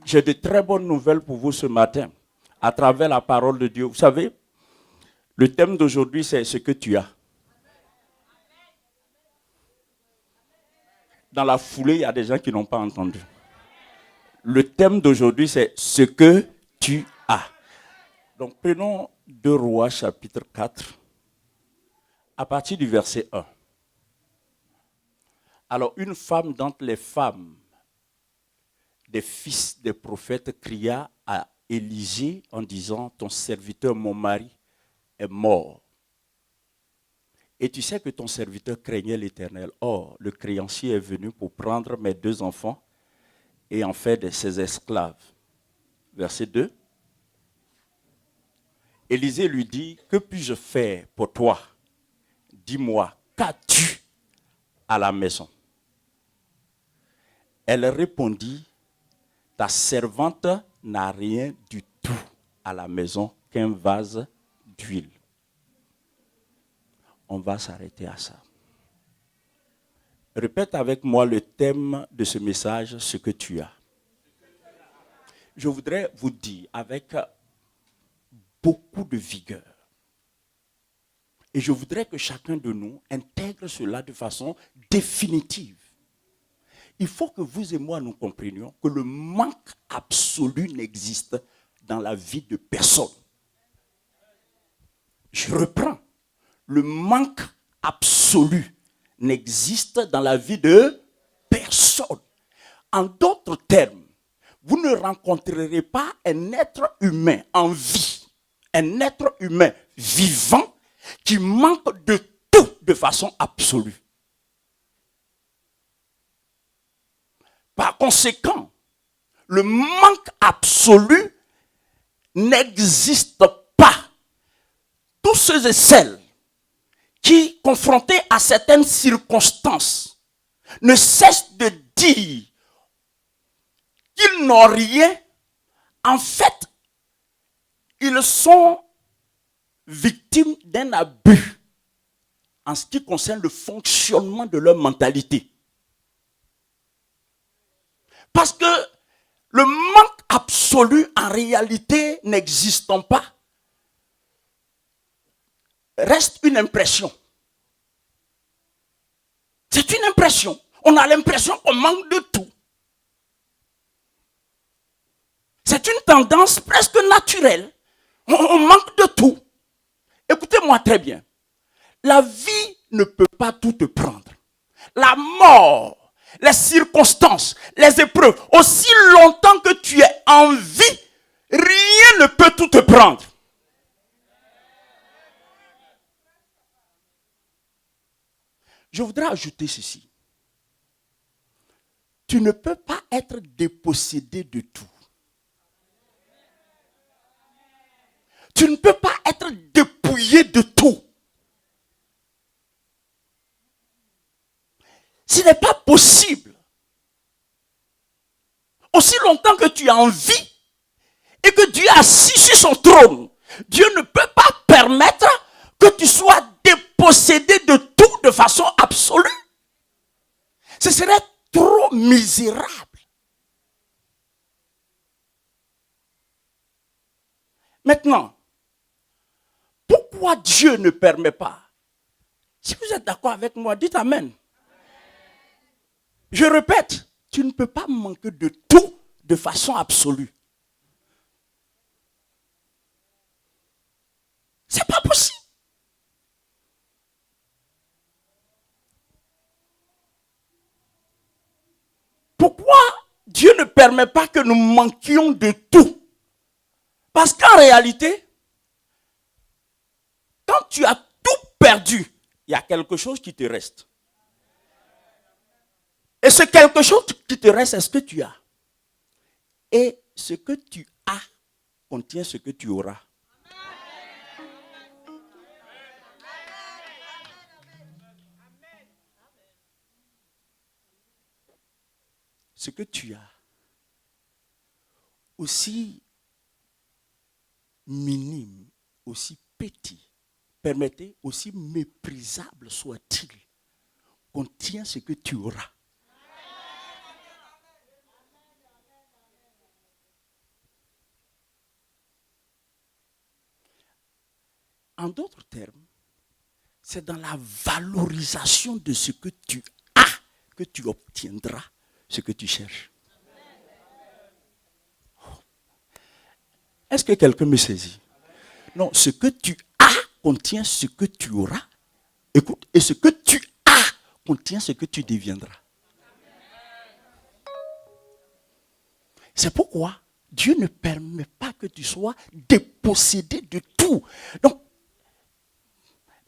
J'ai de très bonnes nouvelles pour vous ce matin, à travers la parole de Dieu. Vous savez, le thème d'aujourd'hui, c'est ce que tu as. Dans la foulée, il y a des gens qui n'ont pas entendu. Le thème d'aujourd'hui, c'est ce que tu as. Donc, prenons 2 Rois, chapitre 4, à partir du verset 1. Alors, une femme d'entre les femmes des fils des prophètes cria à Élisée en disant, ton serviteur, mon mari, est mort. Et tu sais que ton serviteur craignait l'Éternel. Or, le créancier est venu pour prendre mes 2 enfants et en faire de ses esclaves. Verset 2. Élisée lui dit, que puis-je faire pour toi? Dis-moi, qu'as-tu à la maison? Elle répondit, ta servante n'a rien du tout à la maison qu'un vase d'huile. On va s'arrêter à ça. Répète avec moi le thème de ce message, ce que tu as. Je voudrais vous dire avec beaucoup de vigueur, et je voudrais que chacun de nous intègre cela de façon définitive. Il faut que vous et moi nous comprenions que le manque absolu n'existe dans la vie de personne. Je reprends. Le manque absolu n'existe dans la vie de personne. En d'autres termes, vous ne rencontrerez pas un être humain en vie, un être humain vivant qui manque de tout de façon absolue. Par conséquent, le manque absolu n'existe pas. Tous ceux et celles qui, confrontés à certaines circonstances, ne cessent de dire qu'ils n'ont rien, en fait, ils sont victimes d'un abus en ce qui concerne le fonctionnement de leur mentalité. Parce que le manque absolu, en réalité, n'existant pas, reste une impression. C'est une impression. On a l'impression qu'on manque de tout. C'est une tendance presque naturelle. On manque de tout. Écoutez-moi très bien. La vie ne peut pas tout te prendre. La mort, les circonstances, les épreuves, aussi longtemps que tu es en vie, rien ne peut tout te prendre. Je voudrais ajouter ceci. Tu ne peux pas être dépossédé de tout. Tu ne peux pas être dépouillé de tout. Ce n'est pas possible. Aussi longtemps que tu es en vie et que Dieu est assis sur son trône, Dieu ne peut pas permettre que tu sois dépossédé de tout de façon absolue. Ce serait trop misérable. Maintenant, pourquoi Dieu ne permet pas? Si vous êtes d'accord avec moi, dites Amen. Je répète, tu ne peux pas manquer de tout de façon absolue. C'est pas possible. Pourquoi Dieu ne permet pas que nous manquions de tout? Parce qu'en réalité, quand tu as tout perdu, il y a quelque chose qui te reste. Et ce quelque chose qui te reste, c'est ce que tu as. Et ce que tu as contient ce que tu auras. Ce que tu as, aussi minime, aussi petit, permettez, aussi méprisable soit-il, contient ce que tu auras. En d'autres termes, c'est dans la valorisation de ce que tu as que tu obtiendras ce que tu cherches. Est-ce que quelqu'un me saisit? Non, ce que tu as contient ce que tu auras. Écoute, et ce que tu as contient ce que tu deviendras. C'est pourquoi Dieu ne permet pas que tu sois dépossédé de tout. Donc,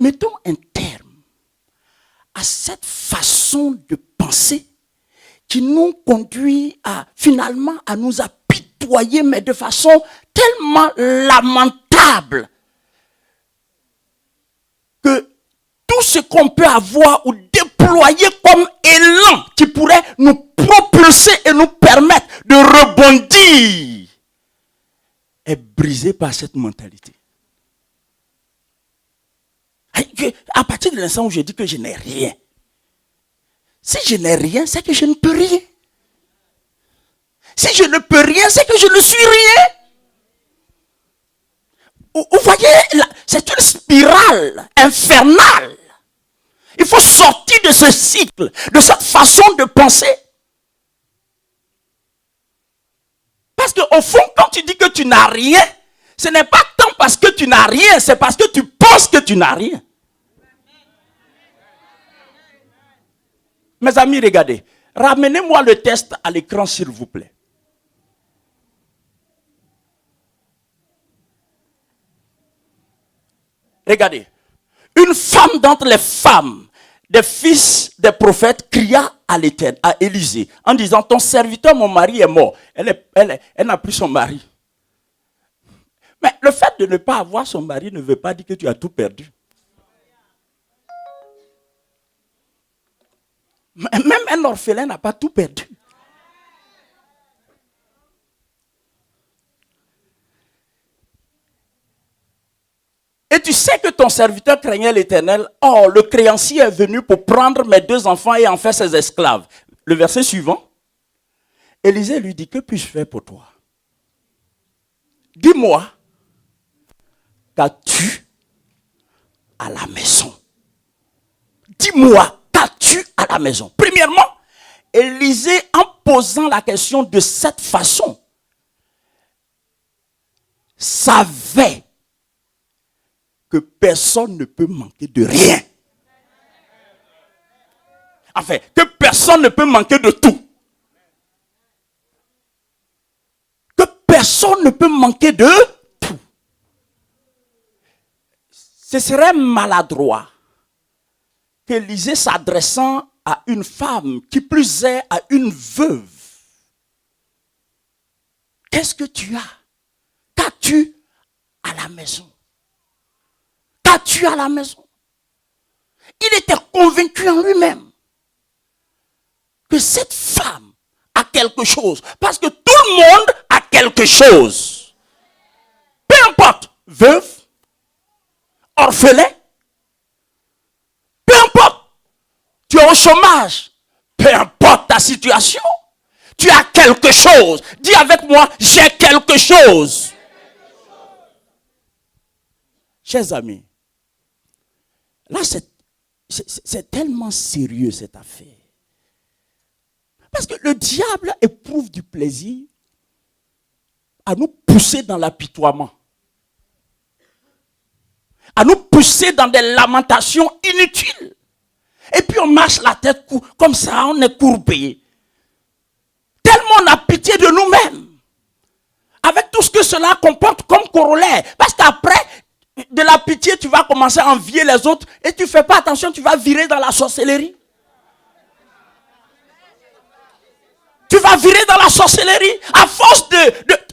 mettons un terme à cette façon de penser qui nous conduit finalement à nous apitoyer, mais de façon tellement lamentable que tout ce qu'on peut avoir ou déployer comme élan qui pourrait nous propulser et nous permettre de rebondir est brisé par cette mentalité. À partir de l'instant où je dis que je n'ai rien, si je n'ai rien, c'est que je ne peux rien. Si je ne peux rien, c'est que je ne suis rien. Vous voyez, c'est une spirale infernale. Il faut sortir de ce cycle, de cette façon de penser. Parce qu'au fond, quand tu dis que tu n'as rien, ce n'est pas tant parce que tu n'as rien, c'est parce que tu penses que tu n'as rien. Mes amis, regardez. Ramenez-moi le test à l'écran, s'il vous plaît. Regardez. Une femme d'entre les femmes des fils des prophètes cria à l'Éternel, à Élisée, en disant, ton serviteur, mon mari est mort. Elle n'a plus son mari. Mais le fait de ne pas avoir son mari ne veut pas dire que tu as tout perdu. Même un orphelin n'a pas tout perdu. Et tu sais que ton serviteur craignait l'Éternel. Or, le créancier est venu pour prendre mes 2 enfants et en faire ses esclaves. Le verset suivant. Élisée lui dit, que puis-je faire pour toi? Dis-moi, qu'as-tu à la maison? Dis-moi, qu'as-tu à la maison? Premièrement, Élisée, en posant la question de cette façon, savait que personne ne peut manquer de rien. Enfin, que personne ne peut manquer de tout. Que personne ne peut manquer de tout. Ce serait maladroit qu'Élisée, s'adressant à une femme, qui plus est à une veuve, qu'est-ce que tu as? Qu'as-tu à la maison? Qu'as-tu à la maison? Il était convaincu en lui-même que cette femme a quelque chose. Parce que tout le monde a quelque chose. Peu importe, veuve, orphelin, peu importe, tu es au chômage, peu importe ta situation, tu as quelque chose. Dis avec moi, j'ai quelque chose. Chers amis, là c'est tellement sérieux cette affaire. Parce que le diable éprouve du plaisir à nous pousser dans l'apitoiement. À nous pousser dans des lamentations inutiles. Et puis on marche la tête comme ça, on est courbé. Tellement on a pitié de nous-mêmes. Avec tout ce que cela comporte comme corollaire. Parce qu'après, de la pitié, tu vas commencer à envier les autres. Et tu ne fais pas attention, tu vas virer dans la sorcellerie. Tu vas virer dans la sorcellerie. À force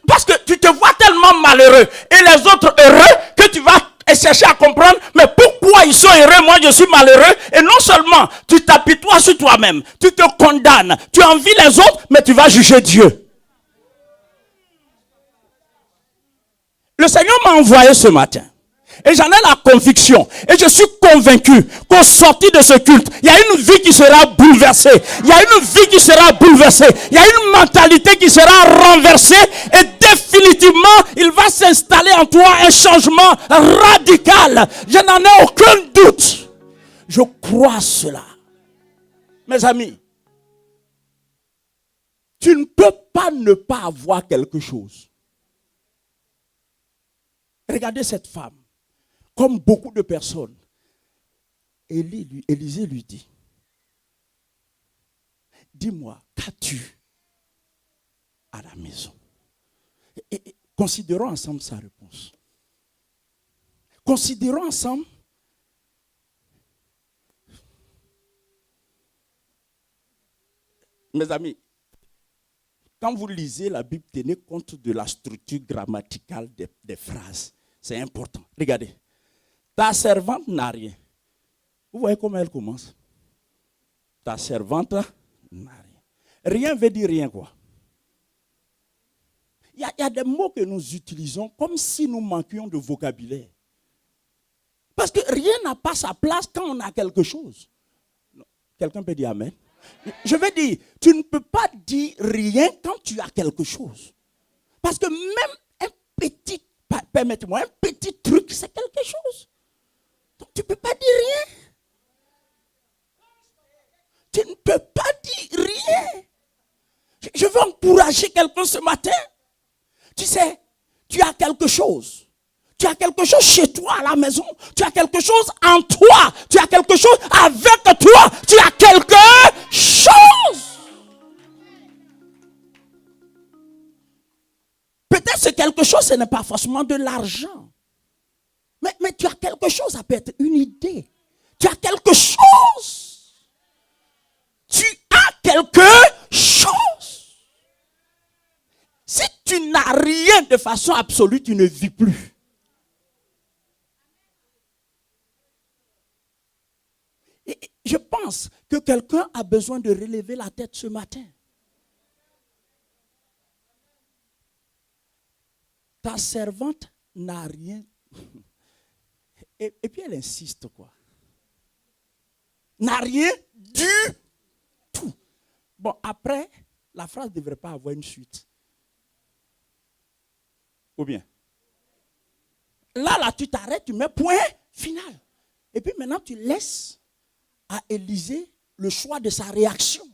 parce que tu te vois tellement malheureux. Et les autres heureux que tu vas chercher à comprendre. Mais pourquoi ils sont heureux, moi je suis malheureux. Et non seulement tu t'apitoies sur toi-même. Tu te condamnes. Tu envies les autres, mais tu vas juger Dieu. Le Seigneur m'a envoyé ce matin. Et j'en ai la conviction. Et je suis convaincu qu'au sortir de ce culte, il y a une vie qui sera bouleversée. Il y a une vie qui sera bouleversée. Il y a une mentalité qui sera renversée. Et définitivement définitivement, il va s'installer en toi un changement radical. Je n'en ai aucun doute. Je crois cela. Mes amis, tu ne peux pas ne pas avoir quelque chose. Regardez cette femme. Comme beaucoup de personnes, Élisée lui dit, dis-moi, qu'as-tu à la maison? Et considérons ensemble sa réponse. Considérons ensemble mes amis, quand vous lisez la Bible, tenez compte de la structure grammaticale des phrases. C'est important. Regardez. Ta servante n'a rien. Vous voyez comment elle commence? Ta servante n'a rien. Rien veut dire rien, quoi. Il y a des mots que nous utilisons comme si nous manquions de vocabulaire. Parce que rien n'a pas sa place quand on a quelque chose. Quelqu'un peut dire amen? Je veux dire, tu ne peux pas dire rien quand tu as quelque chose. Parce que même un petit, permettez-moi, un petit truc, c'est quelque chose. Donc tu ne peux pas dire rien. Tu ne peux pas dire rien. Je veux encourager quelqu'un ce matin. Tu sais, tu as quelque chose. Tu as quelque chose chez toi à la maison. Tu as quelque chose en toi. Tu as quelque chose avec toi. Tu as quelque chose. Peut-être que quelque chose, ce n'est pas forcément de l'argent. Mais tu as quelque chose, ça peut être une idée. Tu as quelque chose. Tu as quelque chose. Si tu n'as rien de façon absolue, tu ne vis plus. Et je pense que quelqu'un a besoin de relever la tête ce matin. Ta servante n'a rien. Et puis elle insiste quoi. N'a rien du tout. Bon, après, la phrase ne devrait pas avoir une suite. Ou bien? Là, tu t'arrêtes, tu mets point final. Et puis maintenant, tu laisses à Élisée le choix de sa réaction.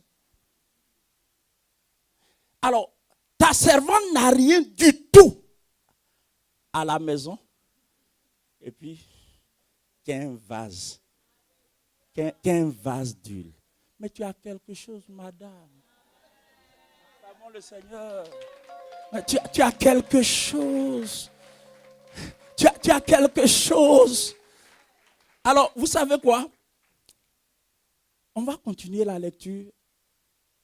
Alors, ta servante n'a rien du tout à la maison. Et puis, qu'un vase d'huile. Mais tu as quelque chose, madame. Savons le Seigneur. Mais tu as quelque chose. Tu as quelque chose. Alors, vous savez quoi? On va continuer la lecture.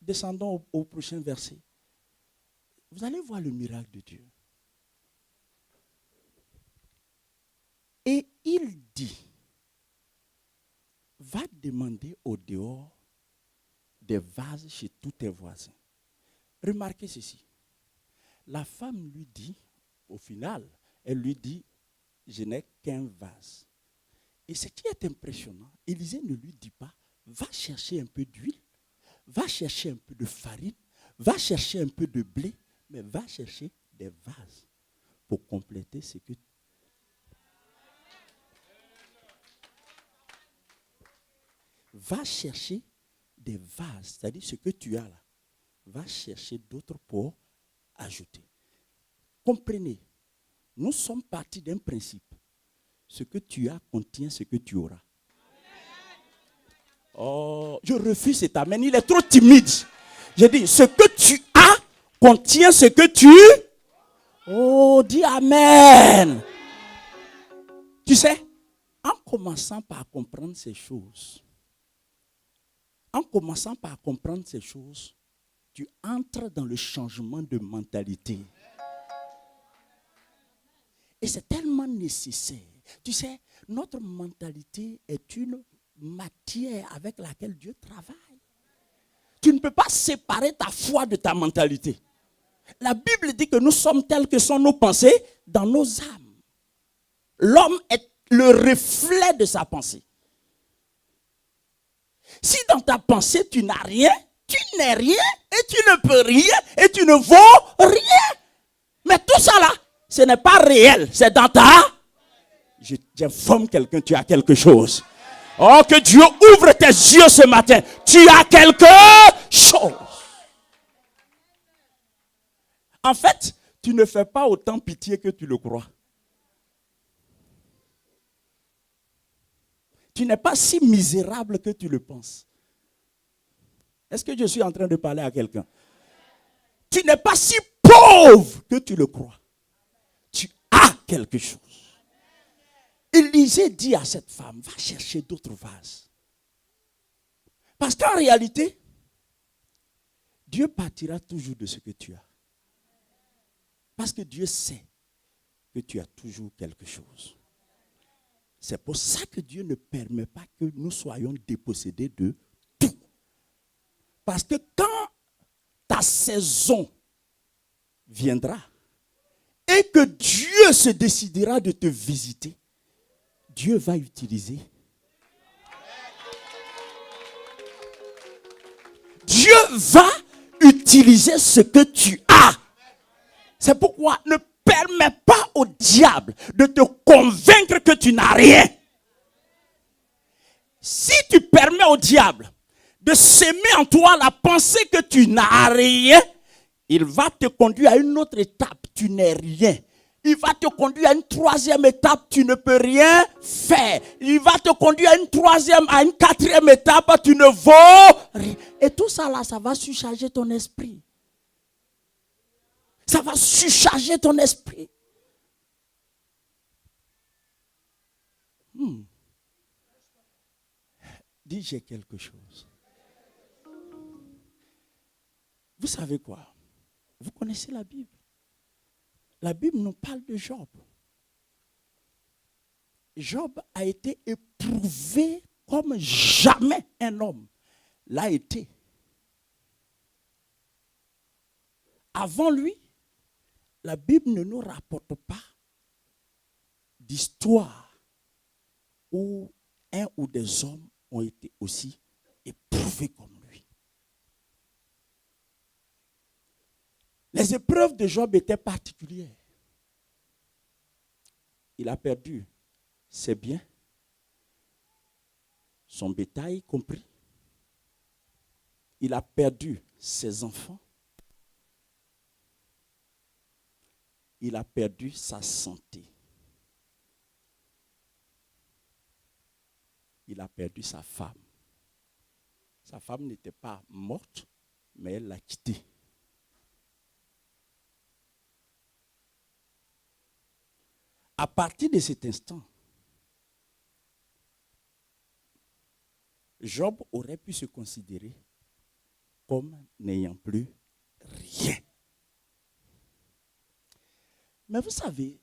Descendons au prochain verset. Vous allez voir le miracle de Dieu. Et il dit, va demander au dehors des vases chez tous tes voisins. Remarquez ceci. La femme lui dit, au final, elle lui dit, je n'ai qu'un vase. Et ce qui est impressionnant, Élisée ne lui dit pas, va chercher un peu d'huile, va chercher un peu de farine, va chercher un peu de blé, mais va chercher des vases pour compléter ce que tu va chercher des vases, c'est-à-dire ce que tu as là. Va chercher d'autres pour ajouter. Comprenez, nous sommes partis d'un principe. Ce que tu as contient ce que tu auras. Oh, je refuse cet amen, il est trop timide. Je dis, ce que tu as contient ce que tu... Oh, dis amen. Tu sais, en commençant par comprendre ces choses, tu entres dans le changement de mentalité. Et c'est tellement nécessaire. Tu sais, notre mentalité est une matière avec laquelle Dieu travaille. Tu ne peux pas séparer ta foi de ta mentalité. La Bible dit que nous sommes tels que sont nos pensées dans nos âmes. L'homme est le reflet de sa pensée. Si dans ta pensée tu n'as rien, tu n'es rien et tu ne peux rien et tu ne vaux rien. Mais tout tout ça là, ce n'est pas réel. C'est dans ta... J'informe quelqu'un, tu as quelque chose. Oh, que Dieu ouvre tes yeux ce matin. Tu as quelque chose. En fait, tu ne fais pas autant pitié que tu le crois. Tu n'es pas si misérable que tu le penses. Est-ce que je suis en train de parler à quelqu'un? Tu n'es pas si pauvre que tu le crois. Tu as quelque chose. Élisée dit à cette femme, va chercher d'autres vases. Parce qu'en réalité, Dieu partira toujours de ce que tu as. Parce que Dieu sait que tu as toujours quelque chose. C'est pour ça que Dieu ne permet pas que nous soyons dépossédés de tout. Parce que quand ta saison viendra et que Dieu se décidera de te visiter, Dieu va utiliser. Dieu va utiliser ce que tu as. C'est pourquoi ne permets pas au diable de te convaincre que tu n'as rien. Si tu permets au diable de s'aimer en toi la pensée que tu n'as rien, il va te conduire à une autre étape, tu n'es rien. Il va te conduire à une troisième étape, tu ne peux rien faire. Il va te conduire à une troisième, à une quatrième étape, tu ne vaux rien. Et tout ça là, ça va surcharger ton esprit. Ça va surcharger ton esprit. Dis, j'ai quelque chose. Vous savez quoi? Vous connaissez la Bible. La Bible nous parle de Job. Job a été éprouvé comme jamais un homme l'a été. Avant lui, la Bible ne nous rapporte pas d'histoire où un ou des hommes ont été aussi éprouvés comme lui. Les épreuves de Job étaient particulières. Il a perdu ses biens, son bétail compris. Il a perdu ses enfants. Il a perdu sa santé. Il a perdu sa femme. Sa femme n'était pas morte, mais elle l'a quitté. À partir de cet instant, Job aurait pu se considérer comme n'ayant plus rien. Mais vous savez,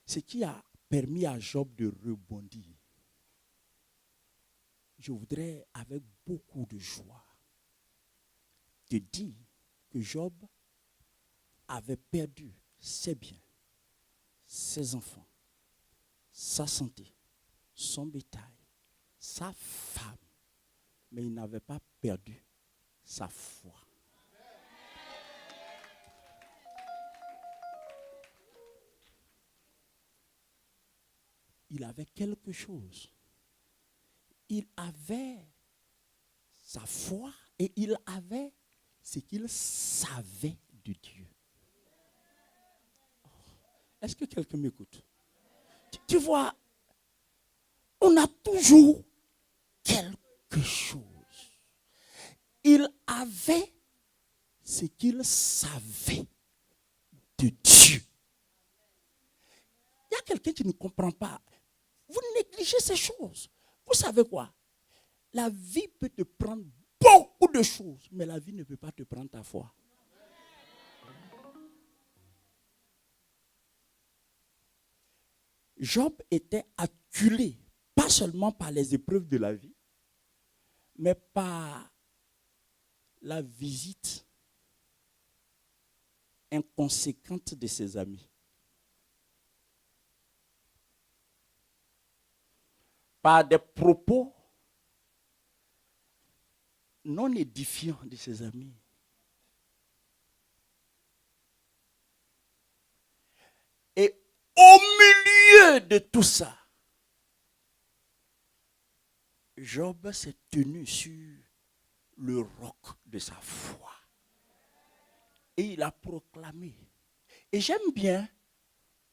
ce qui a permis à Job de rebondir, je voudrais avec beaucoup de joie te dire que Job avait perdu ses biens, ses enfants, sa santé, son bétail, sa femme, mais il n'avait pas perdu sa foi. Il avait quelque chose. Il avait sa foi et il avait ce qu'il savait de Dieu. Est-ce que quelqu'un m'écoute? Tu vois, on a toujours quelque chose. Il avait ce qu'il savait de Dieu. Il y a quelqu'un qui ne comprend pas. Vous négligez ces choses. Vous savez quoi? La vie peut te prendre beaucoup de choses, mais la vie ne peut pas te prendre ta foi. Job était acculé, pas seulement par les épreuves de la vie, mais par la visite inconséquente de ses amis. Par des propos non édifiants de ses amis. au milieu de tout ça, Job s'est tenu sur le roc de sa foi. Et il a proclamé. Et j'aime bien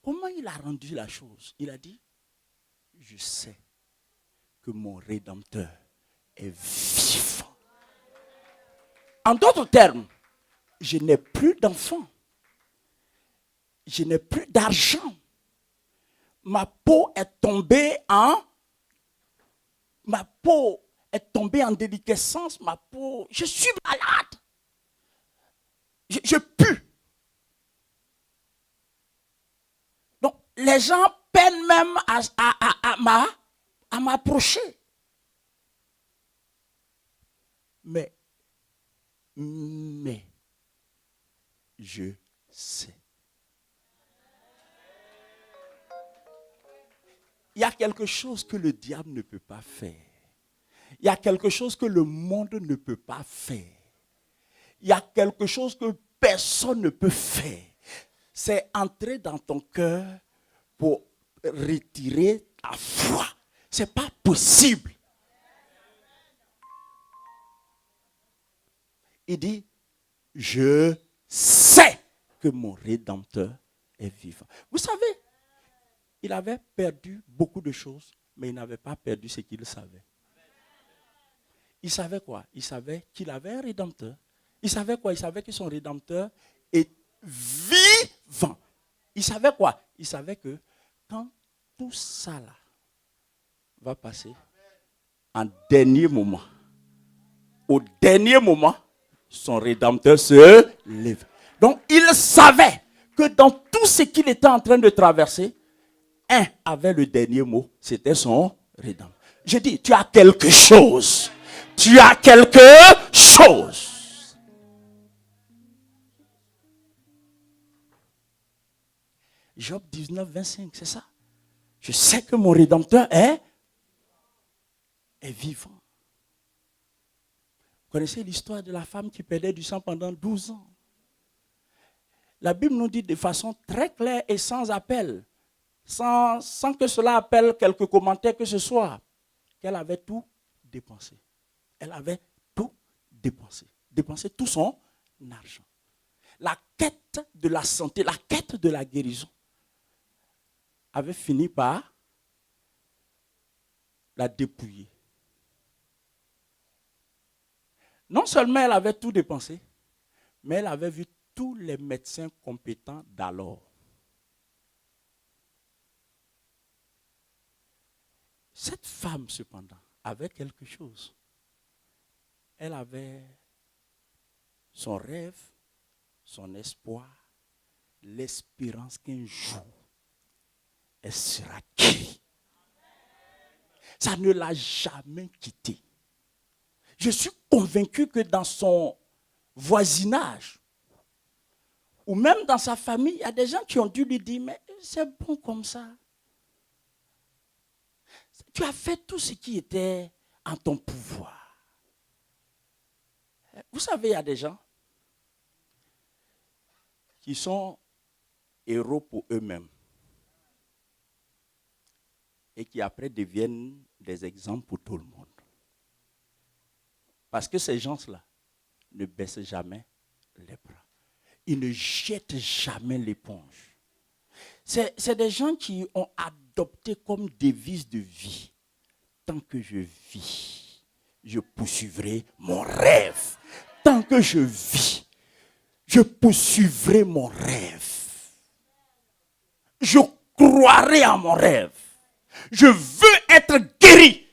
comment il a rendu la chose. Il a dit, je sais que mon Rédempteur est vivant. En d'autres termes, je n'ai plus d'enfants. Je n'ai plus d'argent. Ma peau est tombée en déliquescence. Ma peau, je suis malade. Je pue. Donc, les gens peinent même à m'approcher. Mais, je sais. Il y a quelque chose que le diable ne peut pas faire. Il y a quelque chose que le monde ne peut pas faire. Il y a quelque chose que personne ne peut faire. C'est entrer dans ton cœur pour retirer ta foi. Ce n'est pas possible. Il dit, je sais que mon Rédempteur est vivant. Vous savez, il avait perdu beaucoup de choses, mais il n'avait pas perdu ce qu'il savait. Il savait quoi? Il savait qu'il avait un Rédempteur. Il savait quoi? Il savait que son Rédempteur est vivant. Il savait quoi? Il savait que quand tout ça là va passer, en dernier moment, au dernier moment, son Rédempteur se lève. Donc il savait que dans tout ce qu'il était en train de traverser, un avait le dernier mot, c'était son Rédempteur. Je dis, tu as quelque chose. Tu as quelque chose. Job 19, 25, c'est ça. Je sais que mon Rédempteur est vivant. Vous connaissez l'histoire de la femme qui perdait du sang pendant 12 ans. La Bible nous dit de façon très claire et sans appel, sans que cela appelle quelques commentaires que ce soit, qu'elle avait tout dépensé. Elle avait tout dépensé. Dépensé tout son argent. La quête de la santé, la quête de la guérison avait fini par la dépouiller. Non seulement elle avait tout dépensé, mais elle avait vu tous les médecins compétents d'alors. Cette femme, cependant, avait quelque chose. Elle avait son rêve, son espoir, l'espérance qu'un jour, elle sera guérie. Ça ne l'a jamais quittée. Je suis convaincu que dans son voisinage, ou même dans sa famille, il y a des gens qui ont dû lui dire, mais c'est bon comme ça. Tu as fait tout ce qui était en ton pouvoir. Vous savez, il y a des gens qui sont héros pour eux-mêmes et qui après deviennent des exemples pour tout le monde. Parce que ces gens-là ne baissent jamais les bras. Ils ne jettent jamais l'éponge. C'est des gens qui ont adopté comme devise de vie. Tant que je vis, je poursuivrai mon rêve. Tant que je vis, je poursuivrai mon rêve. Je croirai à mon rêve. Je veux être guéri.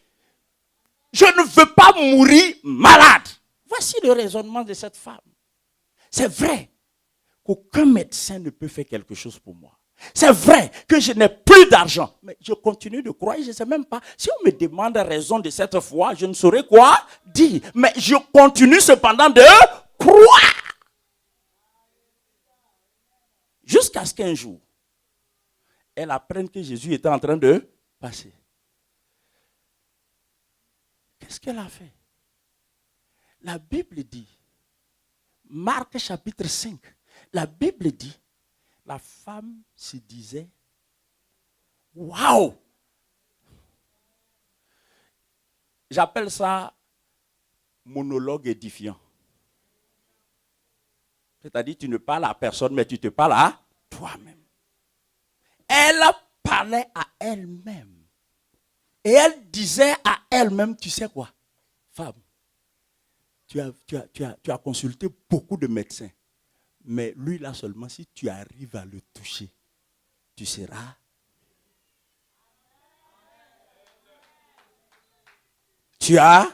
Je ne veux pas mourir malade. Voici le raisonnement de cette femme. C'est vrai qu'aucun médecin ne peut faire quelque chose pour moi. C'est vrai que je n'ai plus d'argent, mais je continue de croire. Je ne sais même pas. Si on me demande la raison de cette foi, je ne saurais quoi dire. Mais je continue cependant de croire. Jusqu'à ce qu'un jour, elle apprenne que Jésus était en train de passer. Qu'est-ce qu'elle a fait? La Bible dit, Marc chapitre 5, la Bible dit, la femme se disait Waouh! J'appelle ça monologue édifiant. C'est-à-dire, tu ne parles à personne, mais tu te parles à toi-même. Elle parlait à elle-même. Et elle disait à elle-même, tu sais quoi, femme, tu as consulté beaucoup de médecins. Mais lui, là seulement, si tu arrives à le toucher, tu seras. Tu as.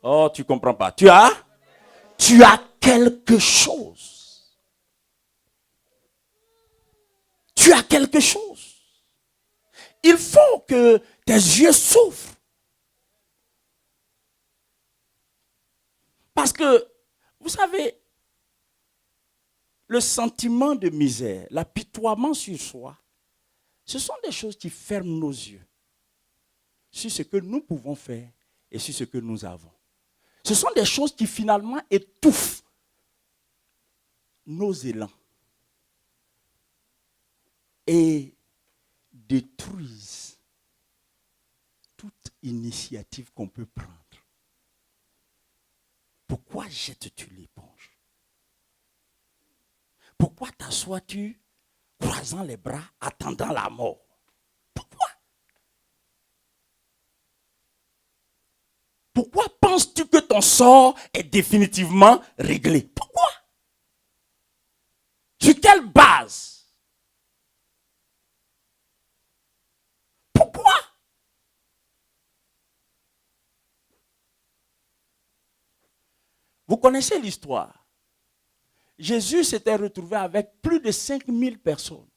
Oh, tu ne comprends pas. Tu as quelque chose. Tu as quelque chose. Il faut que tes yeux s'ouvrent. Parce que, vous savez, le sentiment de misère, l'apitoiement sur soi, ce sont des choses qui ferment nos yeux sur ce que nous pouvons faire et sur ce que nous avons. Ce sont des choses qui finalement étouffent nos élans et détruisent toute initiative qu'on peut prendre. Pourquoi jettes-tu l'éponge? Pourquoi t'assois-tu croisant les bras, attendant la mort? Pourquoi? Pourquoi penses-tu que ton sort est définitivement réglé? Pourquoi? Sur quelle base? Pourquoi? Vous connaissez l'histoire. Jésus s'était retrouvé avec plus de 5000 personnes.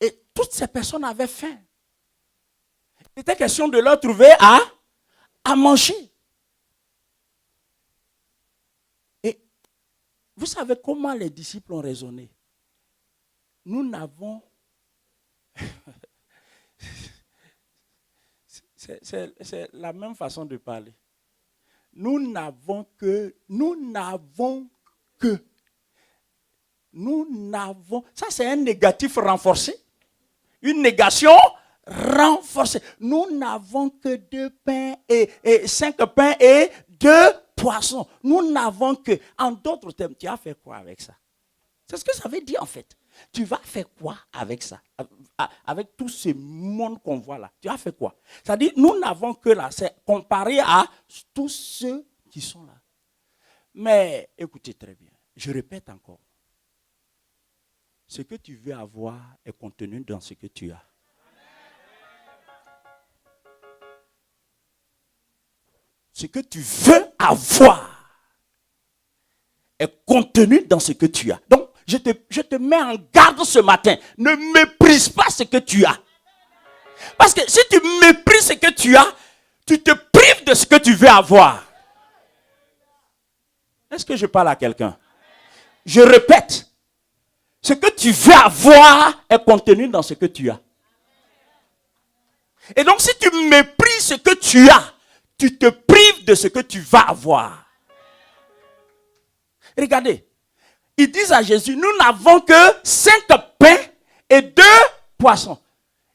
Et toutes ces personnes avaient faim. Il était question de leur trouver à manger. Et vous savez comment les disciples ont raisonné? Nous n'avons... c'est la même façon de parler. Nous n'avons que, ça c'est un négatif renforcé, une négation renforcée. Nous n'avons que 2 pains et 5 pains et 2 poissons. Nous n'avons que, en d'autres termes, tu as fait quoi avec ça? C'est ce que ça veut dire en fait. Tu vas faire quoi avec ça? Avec tout ce monde qu'on voit là. Tu as fait quoi? C'est-à-dire, nous n'avons que là. C'est comparé à tous ceux qui sont là. Mais écoutez très bien. Je répète encore. Ce que tu veux avoir est contenu dans ce que tu as. Ce que tu veux avoir est contenu dans ce que tu as. Donc, je te mets en garde ce matin. Ne méprise pas ce que tu as. Parce que si tu méprises ce que tu as, tu te prives de ce que tu veux avoir. Est-ce que je parle à quelqu'un? Je répète. Ce que tu veux avoir est contenu dans ce que tu as. Et donc si tu méprises ce que tu as, tu te prives de ce que tu vas avoir. Regardez. Ils disent à Jésus, nous n'avons que 5 pains et 2 poissons.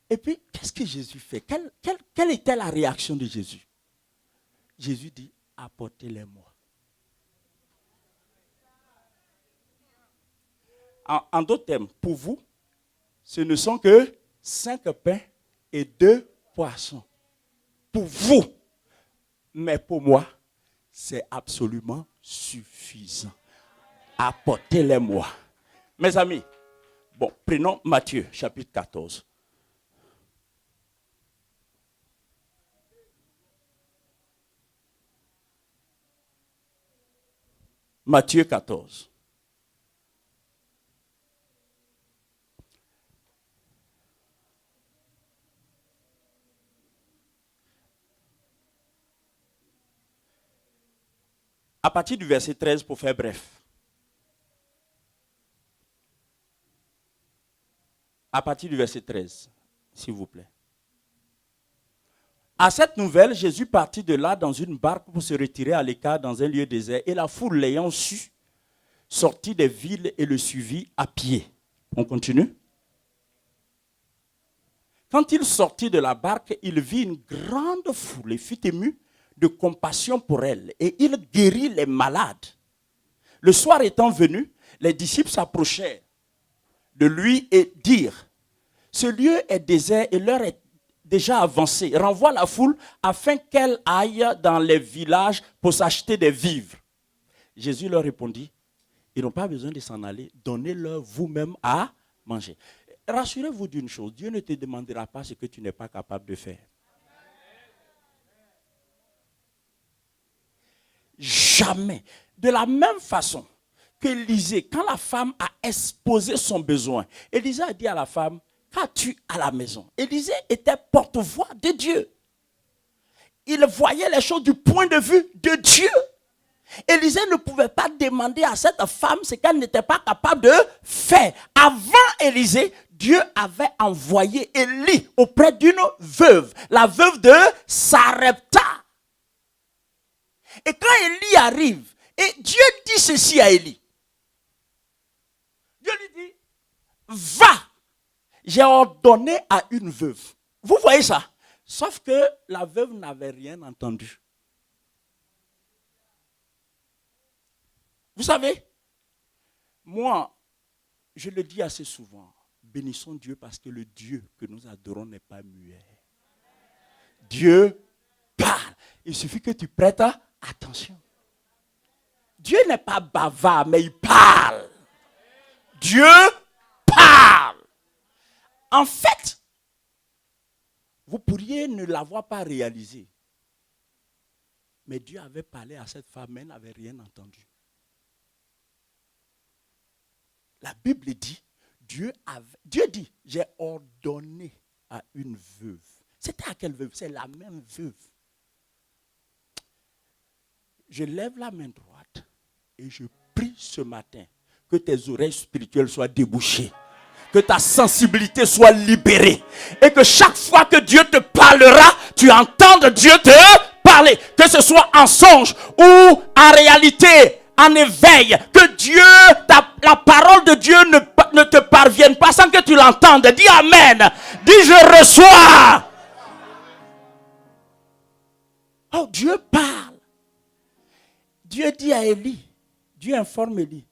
Et puis, qu'est-ce que Jésus fait? Quelle était la réaction de Jésus? Jésus dit, apportez-les-moi. En d'autres termes, pour vous, ce ne sont que 5 pains et 2 poissons. Pour vous. Mais pour moi, c'est absolument suffisant. Apportez-les-moi. Mes amis, bon, prenons Matthieu, chapitre 14. Matthieu 14. À partir du verset 13, pour faire bref. À partir du verset 13, s'il vous plaît. À cette nouvelle, Jésus partit de là dans une barque pour se retirer à l'écart dans un lieu désert. Et la foule l'ayant su, sortit des villes et le suivit à pied. On continue. Quand il sortit de la barque, il vit une grande foule et fut ému de compassion pour elle. Et il guérit les malades. Le soir étant venu, les disciples s'approchèrent de lui et dirent, ce lieu est désert et l'heure est déjà avancée. Renvoie la foule afin qu'elle aille dans les villages pour s'acheter des vivres. Jésus leur répondit, ils n'ont pas besoin de s'en aller, donnez-leur vous-même à manger. Rassurez-vous d'une chose, Dieu ne te demandera pas ce que tu n'es pas capable de faire. Jamais. De la même façon qu'Élisée, quand la femme a exposé son besoin, Élisée a dit à la femme, qu'as-tu à la maison? Élisée était porte-voix de Dieu. Il voyait les choses du point de vue de Dieu. Élisée ne pouvait pas demander à cette femme ce qu'elle n'était pas capable de faire. Avant Élisée, Dieu avait envoyé Élie auprès d'une veuve, la veuve de Sarepta. Et quand Élie arrive, et Dieu dit ceci à Élie. Dieu lui dit, va, j'ai ordonné à une veuve. Vous voyez ça? Sauf que la veuve n'avait rien entendu. Vous savez, moi, je le dis assez souvent, bénissons Dieu parce que le Dieu que nous adorons n'est pas muet. Dieu parle. Il suffit que tu prêtes attention. Dieu n'est pas bavard, mais il parle. Dieu parle. En fait, vous pourriez ne l'avoir pas réalisé. Mais Dieu avait parlé à cette femme, mais elle n'avait rien entendu. La Bible dit, Dieu dit, j'ai ordonné à une veuve. C'était à quelle veuve? C'est la même veuve. Je lève la main droite et je prie ce matin que tes oreilles spirituelles soient débouchées, que ta sensibilité soit libérée et que chaque fois que Dieu te parlera, tu entendes Dieu te parler, que ce soit en songe ou en réalité, en éveil, que Dieu, la parole de Dieu ne te parvienne pas sans que tu l'entendes. Dis Amen. Dis je reçois. Oh, Dieu parle. Dieu dit à Élie, Dieu informe Élie,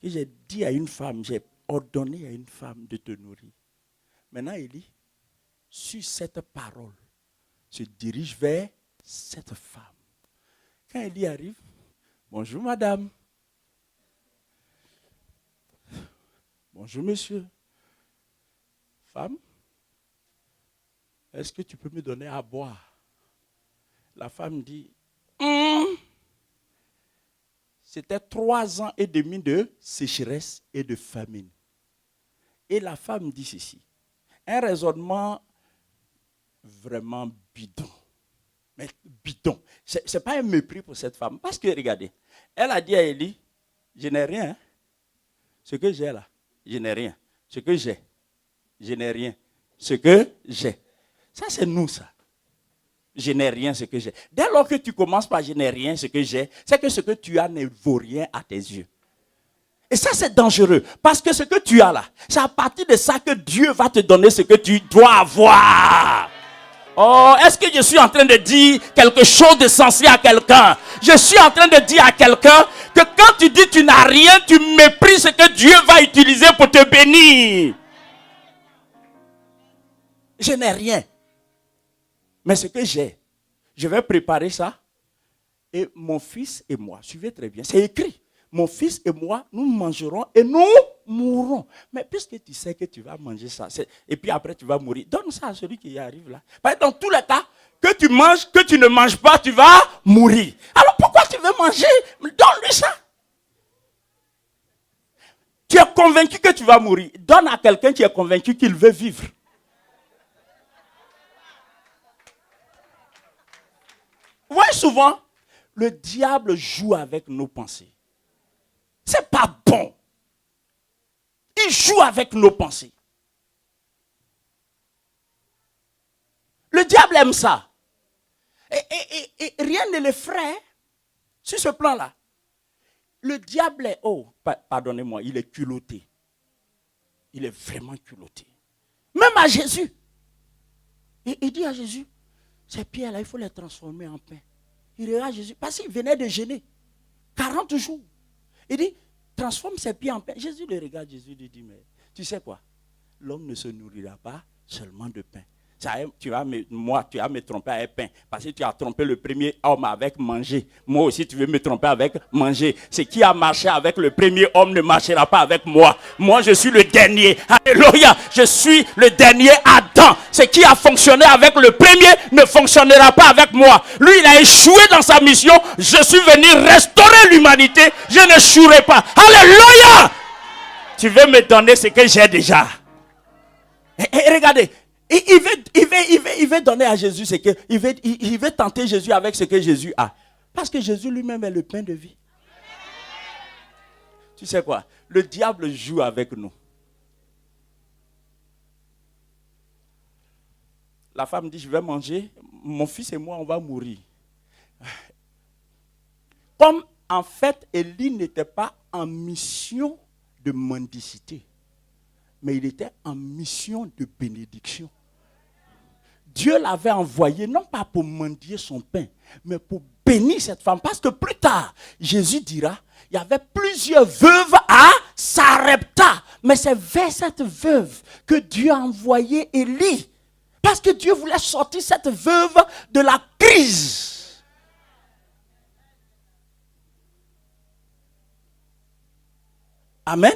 que j'ai dit à une femme, j'ai ordonné à une femme de te nourrir. Maintenant, Élie, sur cette parole, se dirige vers cette femme. Quand Élie arrive, bonjour madame. Bonjour monsieur. Femme, est-ce que tu peux me donner à boire? La femme dit, C'était 3 ans et demi de sécheresse et de famine. Et la femme dit ceci, un raisonnement vraiment bidon. Mais bidon. Ce n'est pas un mépris pour cette femme. Parce que regardez, elle a dit à Élie, je n'ai rien. Hein. Ce que j'ai là, je n'ai rien. Ce que j'ai, je n'ai rien. Ce que j'ai. Ça, c'est nous, ça. Je n'ai rien, ce que j'ai. Dès lors que tu commences par je n'ai rien, ce que j'ai, c'est que ce que tu as ne vaut rien à tes yeux. Et ça, c'est dangereux. Parce que ce que tu as là, c'est à partir de ça que Dieu va te donner ce que tu dois avoir. Oh, est-ce que je suis en train de dire quelque chose de sensé à quelqu'un? Je suis en train de dire à quelqu'un que quand tu dis tu n'as rien, tu méprises ce que Dieu va utiliser pour te bénir. Je n'ai rien. Mais ce que j'ai, je vais préparer ça. Et mon fils et moi, suivez très bien, c'est écrit. Mon fils et moi, nous mangerons et nous mourrons. Mais puisque tu sais que tu vas manger ça, et puis après tu vas mourir, donne ça à celui qui y arrive là. Parce que dans tous les cas, que tu manges, que tu ne manges pas, tu vas mourir. Alors pourquoi tu veux manger? Donne-lui ça. Tu es convaincu que tu vas mourir. Donne à quelqu'un qui est convaincu qu'il veut vivre. Vous voyez souvent, le diable joue avec nos pensées. C'est pas bon. Il joue avec nos pensées. Le diable aime ça. Et rien ne l'effraie sur ce plan-là. Le diable est, pardonnez-moi, il est culotté. Il est vraiment culotté. Même à Jésus. Il dit à Jésus, ces pierres-là, il faut les transformer en pain. Il regarde Jésus, parce qu'il venait de jeûner 40 jours. Il dit, transforme ces pierres en pain. Jésus le regarde, Jésus lui dit, mais tu sais quoi? L'homme ne se nourrira pas seulement de pain. Tu vas me tromper avec pain. Parce que tu as trompé le premier homme avec manger. Moi aussi, tu veux me tromper avec manger. Ce qui a marché avec le premier homme ne marchera pas avec moi. Moi, je suis le dernier. Alléluia. Je suis le dernier Adam. Ce qui a fonctionné avec le premier ne fonctionnera pas avec moi. Lui, il a échoué dans sa mission. Je suis venu restaurer l'humanité. Je n'échouerai pas. Alléluia. Tu veux me donner ce que j'ai déjà. Et regardez. Il veut donner à Jésus ce que il veut tenter Jésus avec ce que Jésus a. Parce que Jésus lui-même est le pain de vie. Tu sais quoi? Le diable joue avec nous. La femme dit, je vais manger, mon fils et moi, on va mourir. Comme en fait, Élie n'était pas en mission de mendicité, mais il était en mission de bénédiction. Dieu l'avait envoyé, non pas pour mendier son pain, mais pour bénir cette femme. Parce que plus tard, Jésus dira, il y avait plusieurs veuves à Sarepta. Mais c'est vers cette veuve que Dieu a envoyé Élie. Parce que Dieu voulait sortir cette veuve de la crise. Amen.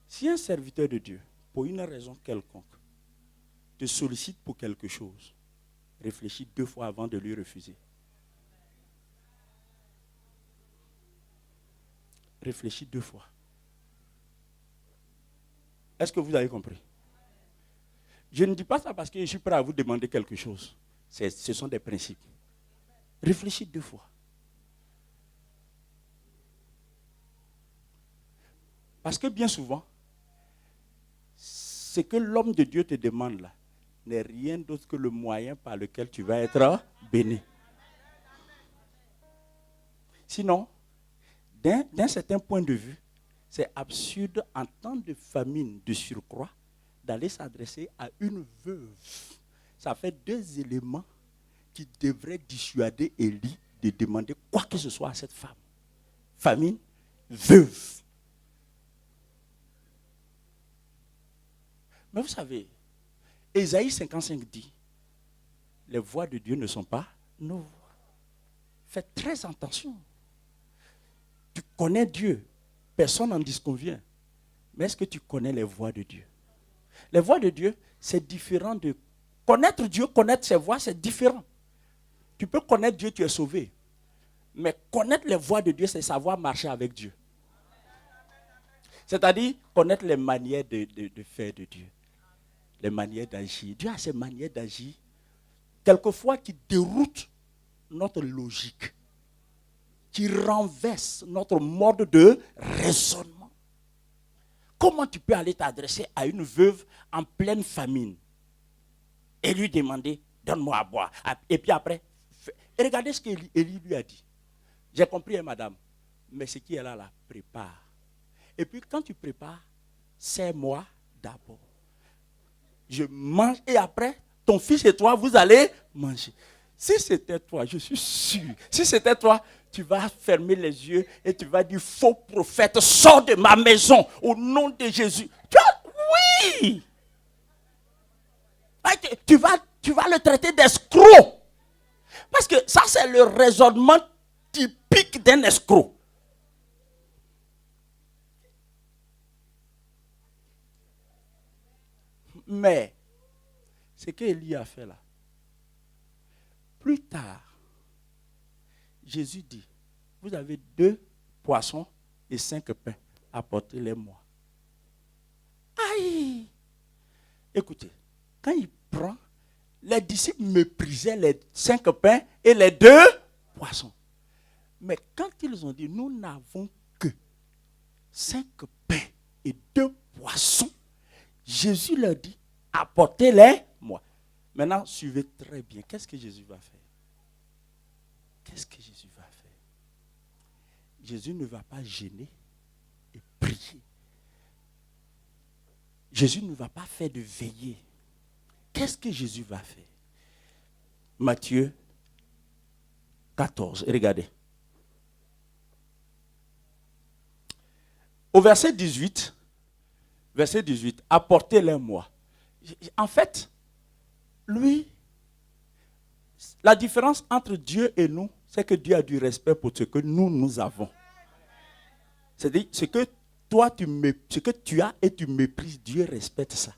Si un serviteur de Dieu, pour une raison quelconque, te sollicite pour quelque chose, réfléchis 2 fois avant de lui refuser. Réfléchis 2 fois. Est-ce que vous avez compris? Je ne dis pas ça parce que je suis prêt à vous demander quelque chose. Ce sont des principes. Réfléchis 2 fois. Parce que bien souvent, ce que l'homme de Dieu te demande là n'est rien d'autre que le moyen par lequel tu vas être béni. Sinon, d'un certain point de vue, c'est absurde en temps de famine de surcroît d'aller s'adresser à une veuve. Ça fait 2 éléments qui devraient dissuader Élie de demander quoi que ce soit à cette femme. Famine, veuve. Mais vous savez, Ésaïe 55 dit, les voies de Dieu ne sont pas nos voies. Faites très attention. Tu connais Dieu, personne n'en disconvient. Mais est-ce que tu connais les voies de Dieu? Les voies de Dieu, c'est différent de... Connaître Dieu, connaître ses voies, c'est différent. Tu peux connaître Dieu, tu es sauvé. Mais connaître les voies de Dieu, c'est savoir marcher avec Dieu. C'est-à-dire connaître les manières de faire de Dieu. Les manières d'agir. Dieu a ses manières d'agir, quelquefois qui déroutent notre logique, qui renversent notre mode de raisonnement. Comment tu peux aller t'adresser à une veuve en pleine famine et lui demander, donne-moi à boire. Et puis après, et regardez ce qu'Élie lui a dit. J'ai compris, madame, mais ce qui est là, prépare. Et puis quand tu prépares, sers-moi d'abord. Je mange et après, ton fils et toi, vous allez manger. Si c'était toi, je suis sûr, si c'était toi, tu vas fermer les yeux et tu vas dire, faux prophète, sors de ma maison au nom de Jésus. Oui! Tu vas le traiter d'escroc. Parce que ça, c'est le raisonnement typique d'un escroc. Mais, ce qu'Élie a fait là, plus tard, Jésus dit, vous avez 2 poissons et 5 pains, apportez-les-moi. Aïe! Écoutez, quand il prend, les disciples méprisaient les 5 pains et les 2 poissons. Mais quand ils ont dit, nous n'avons que 5 pains et 2 poissons, Jésus leur dit, apportez-les-moi. Maintenant, suivez très bien. Qu'est-ce que Jésus va faire? Qu'est-ce que Jésus va faire? Jésus ne va pas gêner veiller. Jésus ne va pas faire de veiller. Qu'est-ce que Jésus va faire? Matthieu 14, regardez. Au verset 18, apportez-les-moi. En fait, lui, la différence entre Dieu et nous, c'est que Dieu a du respect pour ce que nous avons. C'est-à-dire, ce que tu as et tu méprises, Dieu respecte ça.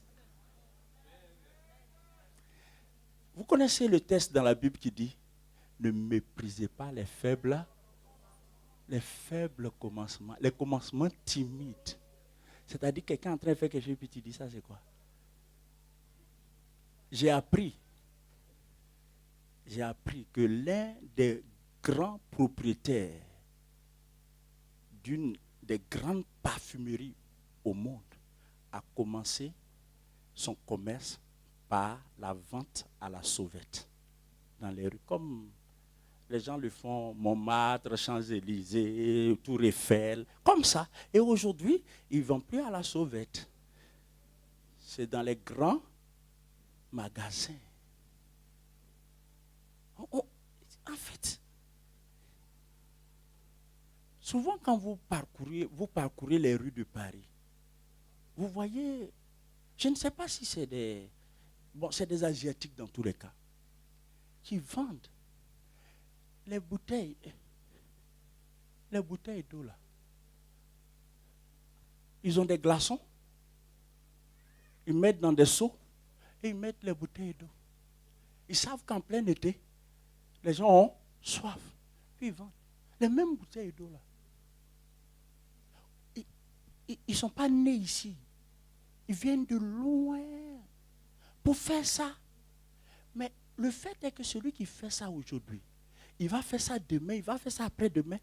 Vous connaissez le texte dans la Bible qui dit, ne méprisez pas les faibles commencements, les commencements timides. C'est-à-dire quelqu'un est en train de faire quelque chose et puis tu dis ça, c'est quoi? J'ai appris que l'un des grands propriétaires d'une des grandes parfumeries au monde a commencé son commerce par la vente à la sauvette dans les rues, comme les gens le font, Montmartre, Champs-Élysées, Tour Eiffel, comme ça. Et aujourd'hui, ils ne vendent plus à la sauvette. C'est dans les grands magasins. En fait, souvent quand vous parcourez les rues de Paris, vous voyez, je ne sais pas si c'est des Asiatiques dans tous les cas, qui vendent les bouteilles d'eau là. Ils ont des glaçons, ils mettent dans des seaux et ils mettent les bouteilles d'eau. Ils savent qu'en plein été, les gens ont soif. Puis ils vendent les mêmes bouteilles d'eau là. Ils ne sont pas nés ici. Ils viennent de loin pour faire ça. Mais le fait est que celui qui fait ça aujourd'hui, il va faire ça demain, il va faire ça après-demain.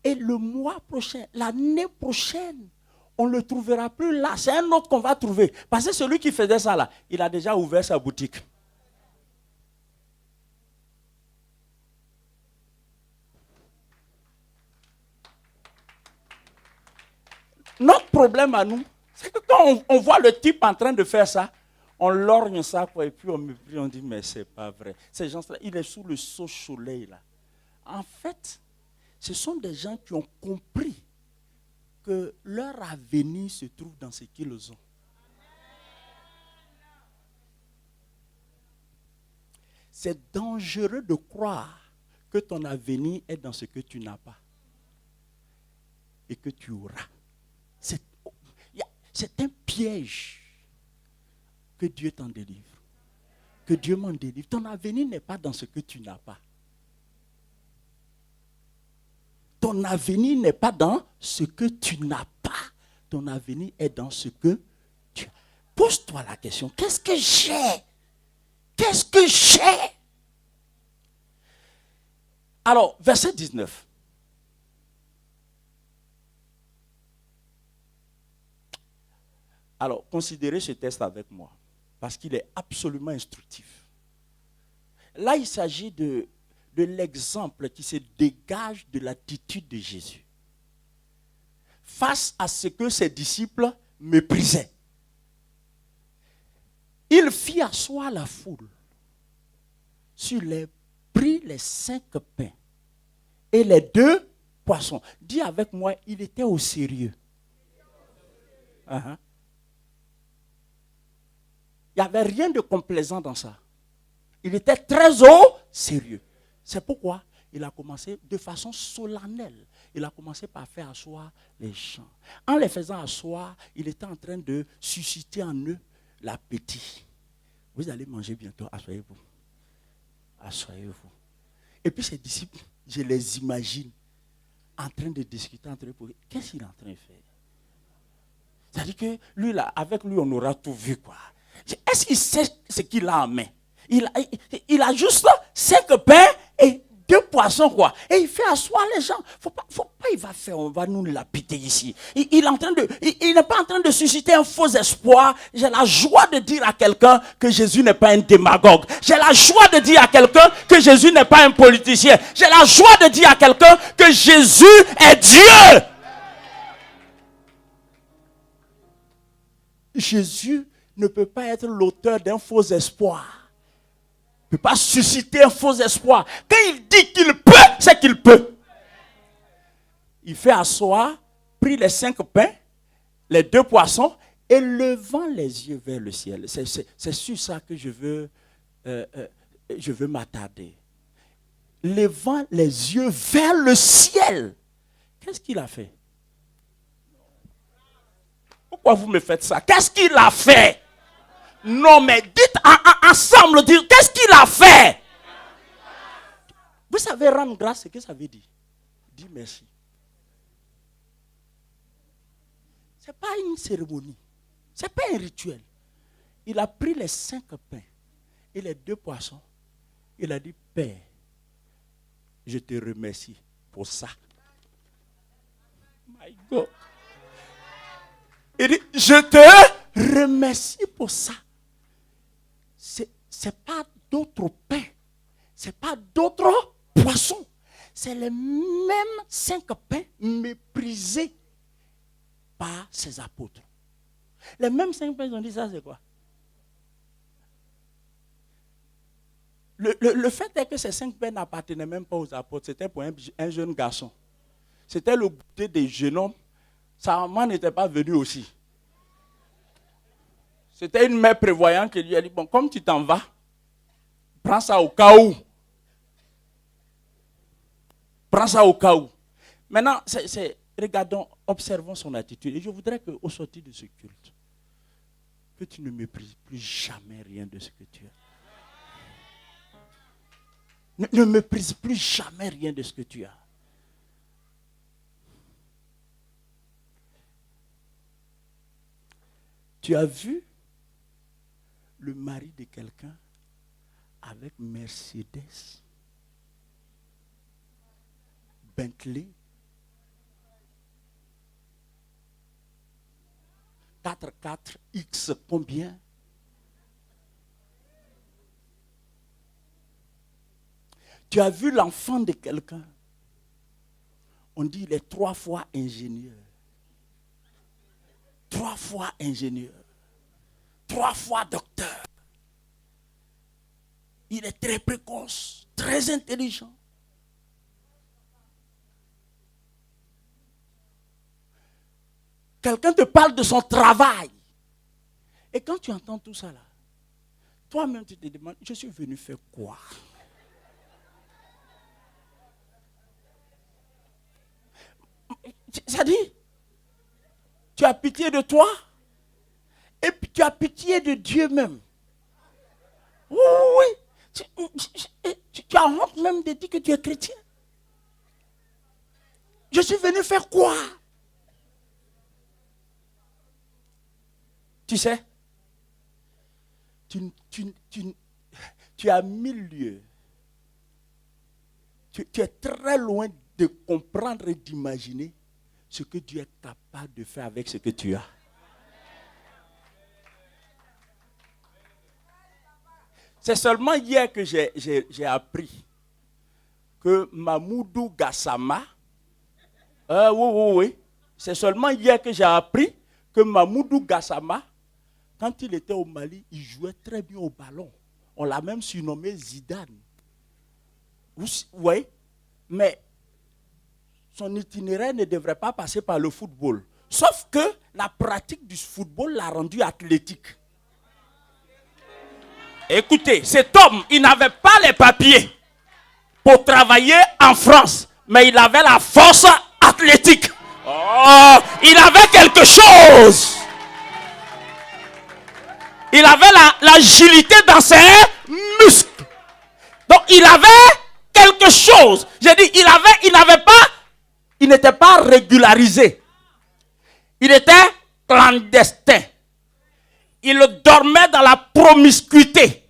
Et le mois prochain, l'année prochaine, on ne le trouvera plus là. C'est un autre qu'on va trouver. Parce que celui qui faisait ça là, il a déjà ouvert sa boutique. Notre problème à nous, c'est que quand on voit le type en train de faire ça, on lorgne ça, quoi, et puis on méprise, on dit, mais c'est pas vrai. Ces gens-là, il est sous le soleil là. En fait, ce sont des gens qui ont compris que leur avenir se trouve dans ce qu'ils ont. C'est dangereux de croire que ton avenir est dans ce que tu n'as pas et que tu auras. C'est un piège. Que Dieu t'en délivre. Que Dieu m'en délivre. Ton avenir n'est pas dans ce que tu n'as pas. Ton avenir n'est pas dans ce que tu n'as pas. Ton avenir est dans ce que tu as. Pose-toi la question. Qu'est-ce que j'ai? Qu'est-ce que j'ai? Alors, verset 19. Alors, considérez ce texte avec moi, parce qu'il est absolument instructif. Là, il s'agit de l'exemple qui se dégage de l'attitude de Jésus face à ce que ses disciples méprisaient. Il fit asseoir la foule prit les 5 pains et les 2 poissons. Dis avec moi, il était au sérieux. Il n'y avait rien de complaisant dans ça. Il était très au sérieux. C'est pourquoi il a commencé de façon solennelle. Il a commencé par faire asseoir les gens. En les faisant asseoir, il était en train de susciter en eux l'appétit. Vous allez manger bientôt, asseyez-vous. Asseyez-vous. Et puis ses disciples, je les imagine en train de discuter entre eux. Qu'est-ce qu'il est en train de faire? C'est-à-dire que lui, là, avec lui, on aura tout vu, quoi. Est-ce qu'il sait ce qu'il a en main? Il a juste 5 pains et 2 poissons, quoi. Et il fait asseoir les gens. Faut pas, on va nous lapider ici. Il n'est pas en train de susciter un faux espoir. J'ai la joie de dire à quelqu'un que Jésus n'est pas un démagogue. J'ai la joie de dire à quelqu'un que Jésus n'est pas un politicien. J'ai la joie de dire à quelqu'un que Jésus est Dieu. Jésus ne peut pas être l'auteur d'un faux espoir. Il ne peut pas susciter un faux espoir. Quand il dit qu'il peut, c'est qu'il peut. Il fait asseoir, prit les 5 pains, les 2 poissons, et levant les yeux vers le ciel. C'est sur ça que je veux m'attarder. Levant les yeux vers le ciel. Qu'est-ce qu'il a fait? Pourquoi vous me faites ça? Qu'est-ce qu'il a fait? Non, mais dites ensemble, dites, qu'est-ce qu'il a fait? Vous savez rendre grâce, c'est ce que ça veut dire. Dis merci. Ce n'est pas une cérémonie. Ce n'est pas un rituel. Il a pris les 5 pains et les 2 poissons. Il a dit, Père, je te remercie pour ça. My God. Il dit, je te remercie pour ça. Ce n'est pas d'autres pains. Ce n'est pas d'autres poissons. C'est les mêmes 5 pains méprisés par ses apôtres. Les mêmes 5 pains, ils ont dit ça, c'est quoi? Le fait est que ces 5 pains n'appartenaient même pas aux apôtres. C'était pour un jeune garçon. C'était le goûter des jeunes hommes. Sa maman n'était pas venue aussi. C'était une mère prévoyante qui lui a dit, bon, comme tu t'en vas, prends ça au cas où. Prends ça au cas où. Maintenant, regardons, observons son attitude. Et je voudrais qu'au sortir de ce culte, que tu ne méprises plus jamais rien de ce que tu as. Ne méprise plus jamais rien de ce que tu as. Tu as vu le mari de quelqu'un avec Mercedes, Bentley, 4x combien? Tu as vu l'enfant de quelqu'un, on dit il est 3 fois ingénieur. 3 fois ingénieur. 3 fois docteur. Il est très précoce, très intelligent. Quelqu'un te parle de son travail. Et quand tu entends tout ça là, toi-même tu te demandes, je suis venu faire quoi? Ça dit, tu as pitié de toi et puis tu as pitié de Dieu même. Oui, tu as honte même de dire que tu es chrétien. Je suis venu faire quoi? Tu sais, tu as 1000 lieues. Tu es très loin de comprendre et d'imaginer ce que Dieu est capable de faire avec ce que tu as. C'est seulement hier que j'ai appris que Mamoudou Gassama, oui, c'est seulement hier que j'ai appris que Mamoudou Gassama, quand il était au Mali, il jouait très bien au ballon. On l'a même surnommé Zidane. Oui, mais son itinéraire ne devrait pas passer par le football. Sauf que la pratique du football l'a rendu athlétique. Écoutez, cet homme, il n'avait pas les papiers pour travailler en France, mais il avait la force athlétique. Oh, il avait quelque chose. Il avait l'agilité dans ses muscles. Donc il avait quelque chose. J'ai dit, il n'était pas régularisé. Il était clandestin. Il dormait dans la promiscuité.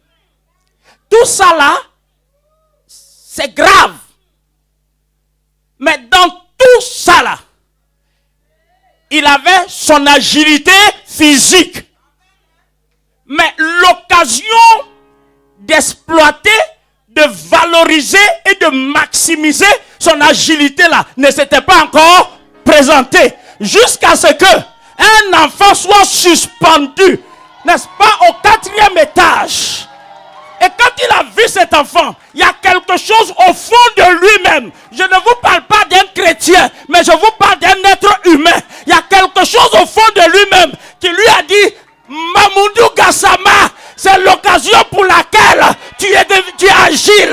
Tout ça là, c'est grave. Mais dans tout ça là, il avait son agilité physique. Mais l'occasion d'exploiter, de valoriser et de maximiser son agilité là ne s'était pas encore présentée. Jusqu'à ce que un enfant soit suspendu, n'est-ce pas, au 4e étage. Et quand il a vu cet enfant, il y a quelque chose au fond de lui-même. Je ne vous parle pas d'un chrétien, mais je vous parle d'un être humain. Il y a quelque chose au fond de lui-même qui lui a dit, Mamoudou Gassama, c'est l'occasion pour laquelle tu es agile.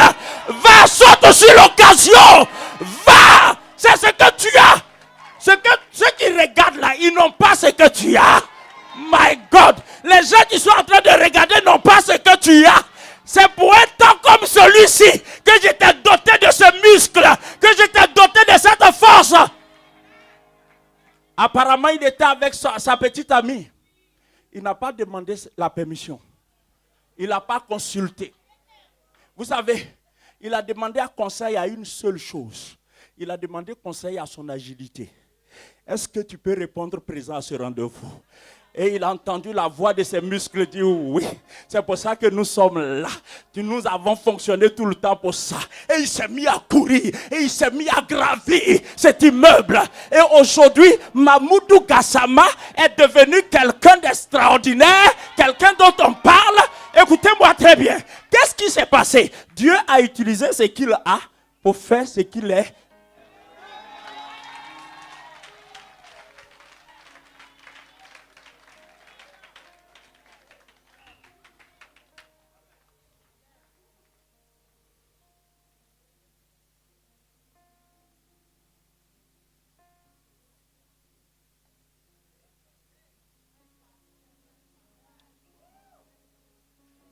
Va, saute sur l'occasion. Va, c'est ce que tu as. Ceux qui regardent là, ils n'ont pas ce que tu as. My God, les gens qui sont en train de regarder n'ont pas ce que tu as. C'est pour un temps comme celui-ci que je t'ai doté de ce muscle, que je t'ai doté de cette force. Apparemment, il était avec sa petite amie. Il n'a pas demandé la permission. Il n'a pas consulté. Vous savez, il a demandé conseil à une seule chose. Il a demandé conseil à son agilité. Est-ce que tu peux répondre présent à ce rendez-vous? Et il a entendu la voix de ses muscles dire oui. C'est pour ça que nous sommes là. Nous avons fonctionné tout le temps pour ça. Et il s'est mis à courir. Et il s'est mis à gravir cet immeuble. Et aujourd'hui, Mamoudou Gassama est devenu quelqu'un d'extraordinaire. Quelqu'un dont on parle. Écoutez-moi très bien. Qu'est-ce qui s'est passé? Dieu a utilisé ce qu'il a pour faire ce qu'il est.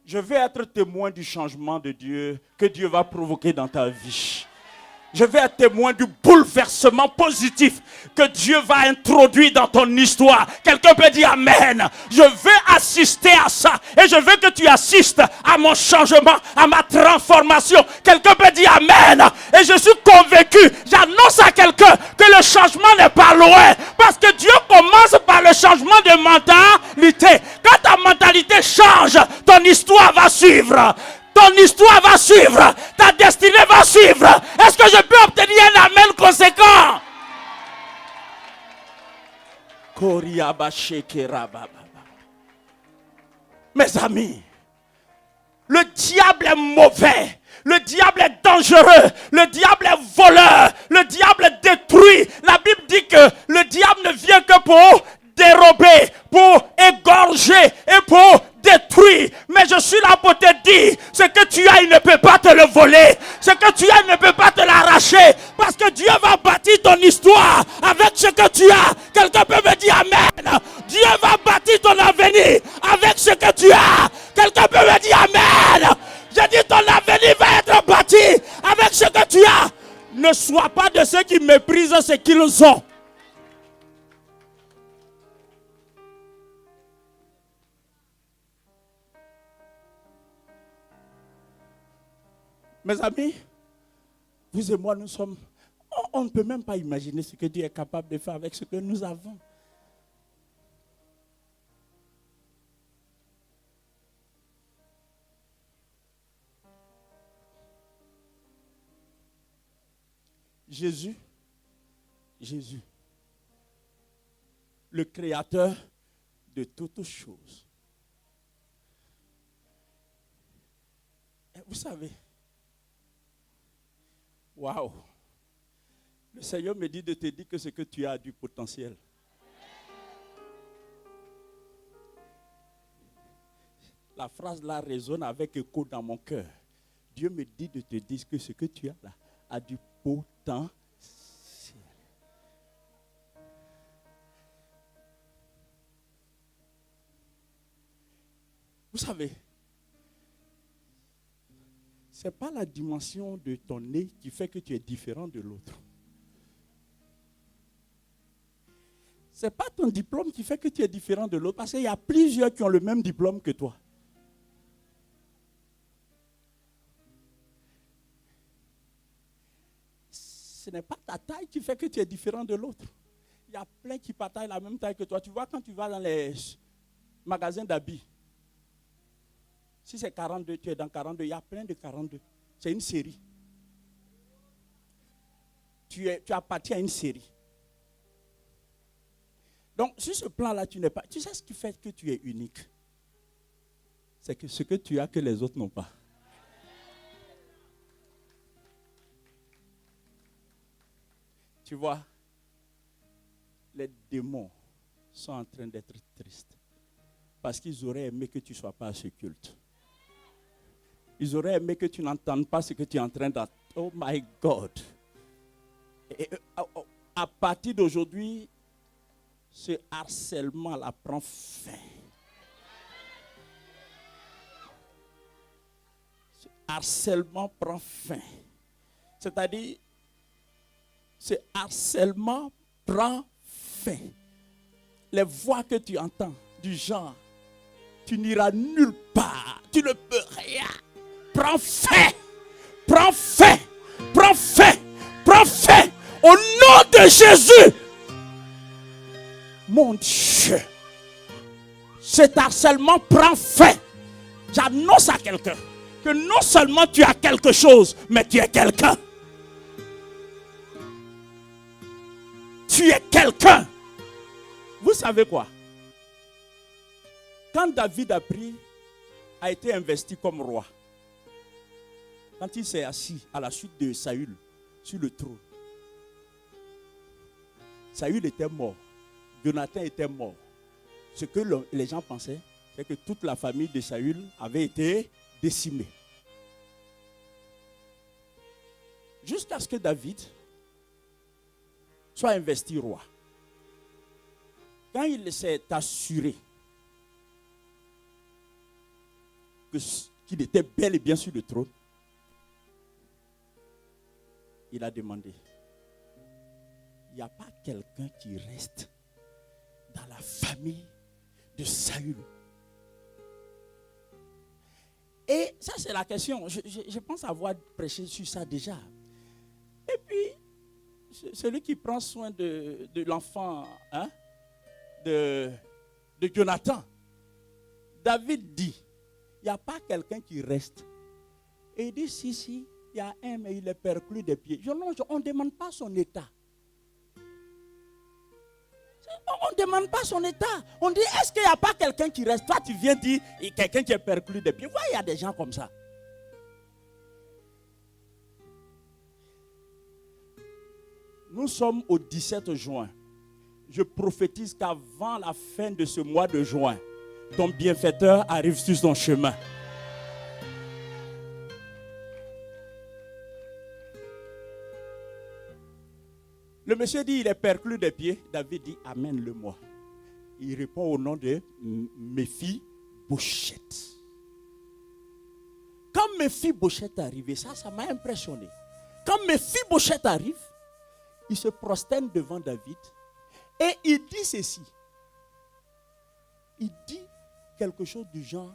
Je vais être témoin du changement de Dieu que Dieu va provoquer dans ta vie. Je vais être témoin du bouleversement positif que Dieu va introduire dans ton histoire. Quelqu'un peut dire Amen. Je veux assister à ça. Et je veux que tu assistes à mon changement, à ma transformation. Quelqu'un peut dire Amen. Et je suis convaincu, j'annonce à quelqu'un que le changement n'est pas loin. Parce que Dieu commence par le changement de mentalité. Quand ta mentalité change, ton histoire va suivre. Ton histoire va suivre. Ta destinée va suivre. Est-ce que je peux obtenir un amen conséquent? Mes amis, le diable est mauvais. Le diable est dangereux. Le diable est voleur. Le diable détruit. La Bible dit que le diable ne vient que pour dérober, pour égorger et pour détruire. Mais je suis là pour te dire, ce que tu as, il ne peut pas te le voler. Ce que tu as, il ne peut pas te l'arracher. Parce que Dieu va bâtir ton histoire avec ce que tu as. Quelqu'un peut me dire Amen. Dieu va bâtir ton avenir avec ce que tu as. Quelqu'un peut me dire Amen. J'ai dit ton avenir va être bâti avec ce que tu as. Ne sois pas de ceux qui méprisent ce qu'ils ont. Mes amis, vous et moi, nous sommes... On ne peut même pas imaginer ce que Dieu est capable de faire avec ce que nous avons. Jésus, le créateur de toutes choses. Et vous savez, waouh, le Seigneur me dit de te dire que ce que tu as a du potentiel. La phrase là résonne avec écho dans mon cœur. Dieu me dit de te dire que ce que tu as là a du potentiel. Vous savez, ce n'est pas la dimension de ton nez qui fait que tu es différent de l'autre. Ce n'est pas ton diplôme qui fait que tu es différent de l'autre, parce qu'il y a plusieurs qui ont le même diplôme que toi. Ce n'est pas ta taille qui fait que tu es différent de l'autre. Il y a plein qui partagent la même taille que toi. Tu vois, quand tu vas dans les magasins d'habits, si c'est 42, tu es dans 42, il y a plein de 42. C'est une série. Tu appartiens à une série. Donc, sur ce plan-là, tu n'es pas... Tu sais ce qui fait que tu es unique? C'est que ce que tu as que les autres n'ont pas. Tu vois, les démons sont en train d'être tristes. Parce qu'ils auraient aimé que tu ne sois pas à ce culte. Ils auraient aimé que tu n'entendes pas ce que tu es en train d'entendre. Oh my God. Et à partir d'aujourd'hui, ce harcèlement-là prend fin. Ce harcèlement prend fin. C'est-à-dire, ce harcèlement prend fin. Les voix que tu entends, du genre, tu n'iras nulle part, tu ne peux rien. Prends fin, prends fin, prends fin, prends fin. Au nom de Jésus. Mon Dieu, cet harcèlement prend fin. J'annonce à quelqu'un que non seulement tu as quelque chose, mais tu es quelqu'un. Tu es quelqu'un. Vous savez quoi? Quand David a été investi comme roi, quand il s'est assis à la suite de Saül sur le trône, Saül était mort. Jonathan était mort. Ce que les gens pensaient, c'est que toute la famille de Saül avait été décimée. Jusqu'à ce que David soit investi roi. Quand il s'est assuré qu'il était bel et bien sur le trône, il a demandé, il n'y a pas quelqu'un qui reste dans la famille de Saül? Et ça, c'est la question. Je pense avoir prêché sur ça déjà. Et puis, celui qui prend soin de l'enfant de Jonathan, David dit, il n'y a pas quelqu'un qui reste. Et il dit, si, il y a un, mais il est perclus des pieds. On ne demande pas son état. On ne demande pas son état. On dit, est-ce qu'il n'y a pas quelqu'un qui reste? Toi, tu viens dire, quelqu'un qui est perclus des pieds. Voilà, il y a des gens comme ça. Nous sommes au 17 juin. Je prophétise qu'avant la fin de ce mois de juin, ton bienfaiteur arrive sur son chemin. Le monsieur dit, il est perclus des pieds. David dit, amène-le-moi. Il répond au nom de Méphi-Bosheth. Quand Méphi-Bosheth est arrivé, ça m'a impressionné. Quand Méphi-Bosheth arrive, il se prosterne devant David et il dit ceci. Il dit quelque chose du genre,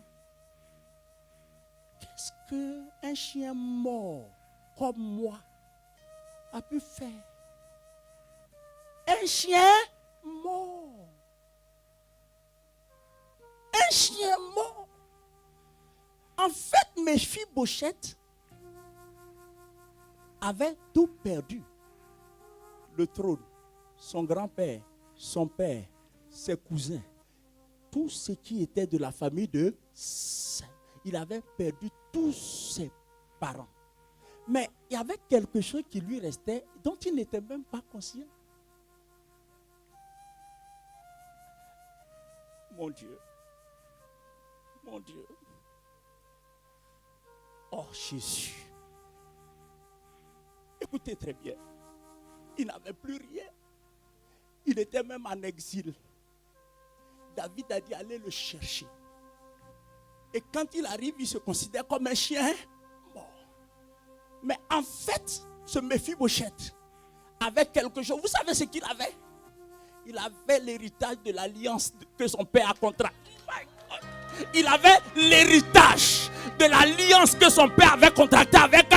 qu'est-ce qu'un chien mort comme moi a pu faire? Un chien mort. Un chien mort. En fait, Méphi-Bosheth avait tout perdu. Le trône, son grand-père, son père, ses cousins, tout ce qui était de la famille de Saül. Il avait perdu tous ses parents. Mais il y avait quelque chose qui lui restait dont il n'était même pas conscient. Mon Dieu. Mon Dieu. Oh Jésus. Écoutez très bien. Il n'avait plus rien. Il était même en exil. David a dit allez le chercher. Et quand il arrive, il se considère comme un chien mort. Mais en fait, ce Méphi-Bosheth avait quelque chose. Vous savez ce qu'il avait? Il avait l'héritage de l'alliance que son père a contractée. Il avait l'héritage de l'alliance que son père avait contractée avec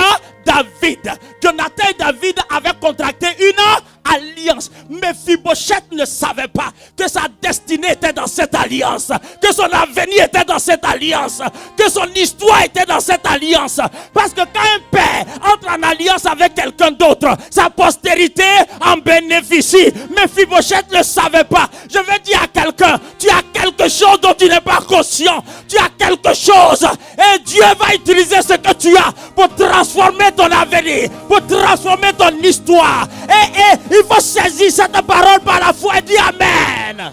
David. Jonathan et David avaient contracté une alliance. alliance. Mephibosheth ne savait pas que sa destinée était dans cette alliance, que son avenir était dans cette alliance, que son histoire était dans cette alliance. Parce que quand un père entre en alliance avec quelqu'un d'autre, sa postérité en bénéficie. Mephibosheth ne savait pas. Je veux dire à quelqu'un, tu as quelque chose dont tu n'es pas conscient. Tu as quelque chose et Dieu va utiliser ce que tu as pour transformer ton avenir, pour transformer ton histoire. Et il faut saisir cette parole par la foi et dire Amen.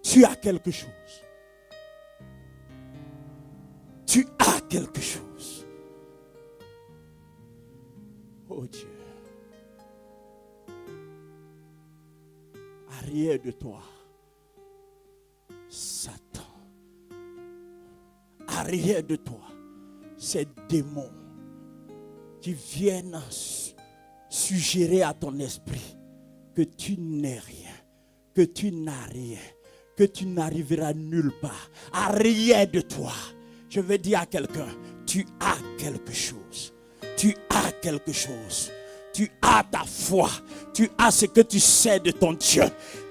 Tu as quelque chose. Tu as quelque chose. Oh Dieu. Arrière de toi, Satan. Arrière de toi, ces démons qui viennent suggérer à ton esprit que tu n'es rien, que tu n'as rien, que tu n'arriveras nulle part. Arrière de toi, je veux dire à quelqu'un, tu as quelque chose. Tu as quelque chose. Tu as ta foi. Tu as ce que tu sais de ton Dieu.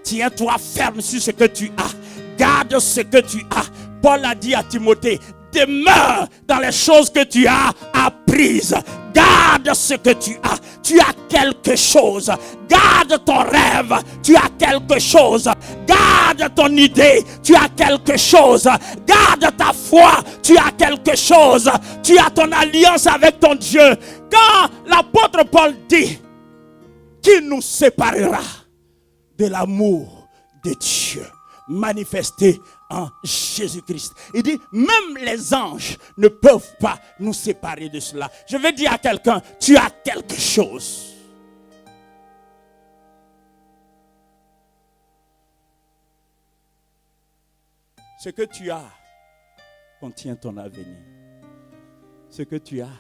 Tiens-toi ferme sur ce que tu as. Garde ce que tu as. Paul a dit à Timothée, demeure dans les choses que tu as apprises. Garde ce que tu as. Tu as quelque chose. Garde ton rêve. Tu as quelque chose. Garde ton idée. Tu as quelque chose. Garde ta foi. Tu as quelque chose. Tu as ton alliance avec ton Dieu. Quand l'apôtre Paul dit qu'il nous séparera de l'amour de Dieu manifesté en Jésus-Christ. Il dit, même les anges ne peuvent pas nous séparer de cela. Je vais dire à quelqu'un, tu as quelque chose. Ce que tu as contient ton avenir. Ce que tu as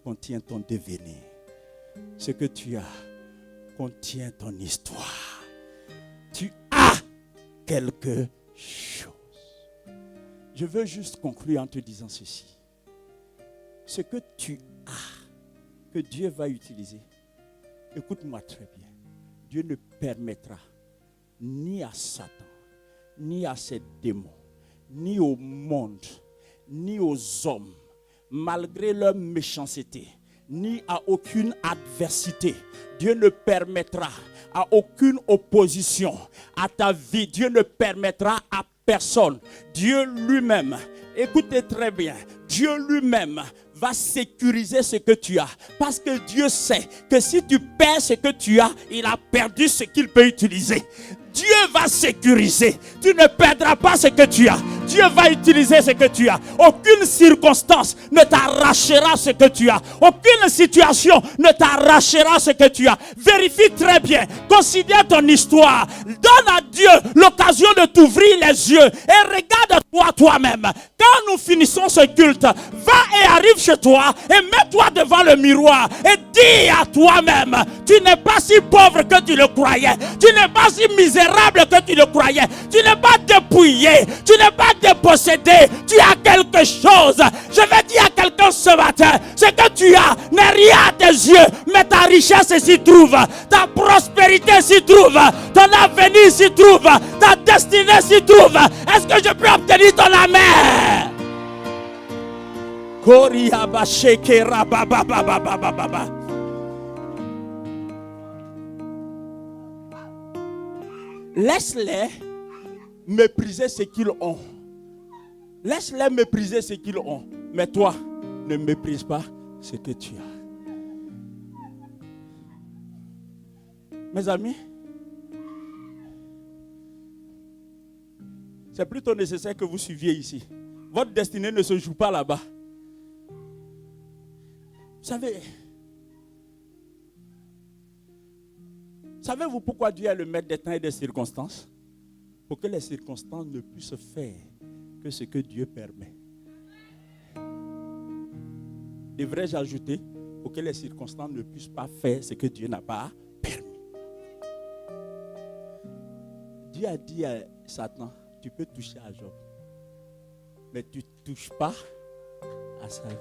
contient ton devenir. Ce que tu as contient ton histoire. Tu as quelque chose. Je veux juste conclure en te disant ceci. Ce que tu as, que Dieu va utiliser, écoute-moi très bien. Dieu ne permettra ni à Satan, ni à ses démons, ni au monde, ni aux hommes, malgré leur méchanceté, ni à aucune adversité. Dieu ne permettra à aucune opposition à ta vie. Dieu ne permettra à personne. Dieu lui-même, écoutez très bien, Dieu lui-même va sécuriser ce que tu as. Parce que Dieu sait que si tu perds ce que tu as, il a perdu ce qu'il peut utiliser. Dieu va sécuriser. Tu ne perdras pas ce que tu as. Dieu va utiliser ce que tu as. Aucune circonstance ne t'arrachera ce que tu as. Aucune situation ne t'arrachera ce que tu as. Vérifie très bien. Considère ton histoire. Donne à Dieu l'occasion de t'ouvrir les yeux. Et regarde-toi toi-même. Quand nous finissons ce culte, va et arrive chez toi et mets-toi devant le miroir et dis à toi-même, tu n'es pas si pauvre que tu le croyais. Tu n'es pas si misérable que tu le croyais. Tu n'es pas dépouillé. Tu n'es pas dépossédé. Tu as quelque chose. Je vais dire à quelqu'un ce matin, ce que tu as n'est rien à tes yeux, mais ta richesse s'y trouve. Ta prospérité s'y trouve. Ton avenir s'y trouve. Ta destinée s'y trouve. Est-ce que je peux obtenir ton amen? Laisse-les mépriser ce qu'ils ont. Laisse-les mépriser ce qu'ils ont. Mais toi, ne méprise pas ce que tu as. Mes amis, c'est plutôt nécessaire que vous suiviez ici. Votre destinée ne se joue pas là-bas. Savez-vous pourquoi Dieu est le maître des temps et des circonstances? Pour que les circonstances ne puissent faire que ce que Dieu permet. Devrais-je ajouter, pour que les circonstances ne puissent pas faire ce que Dieu n'a pas permis. Dieu a dit à Satan, tu peux toucher à Job. mais tu ne touches pas à sa vie.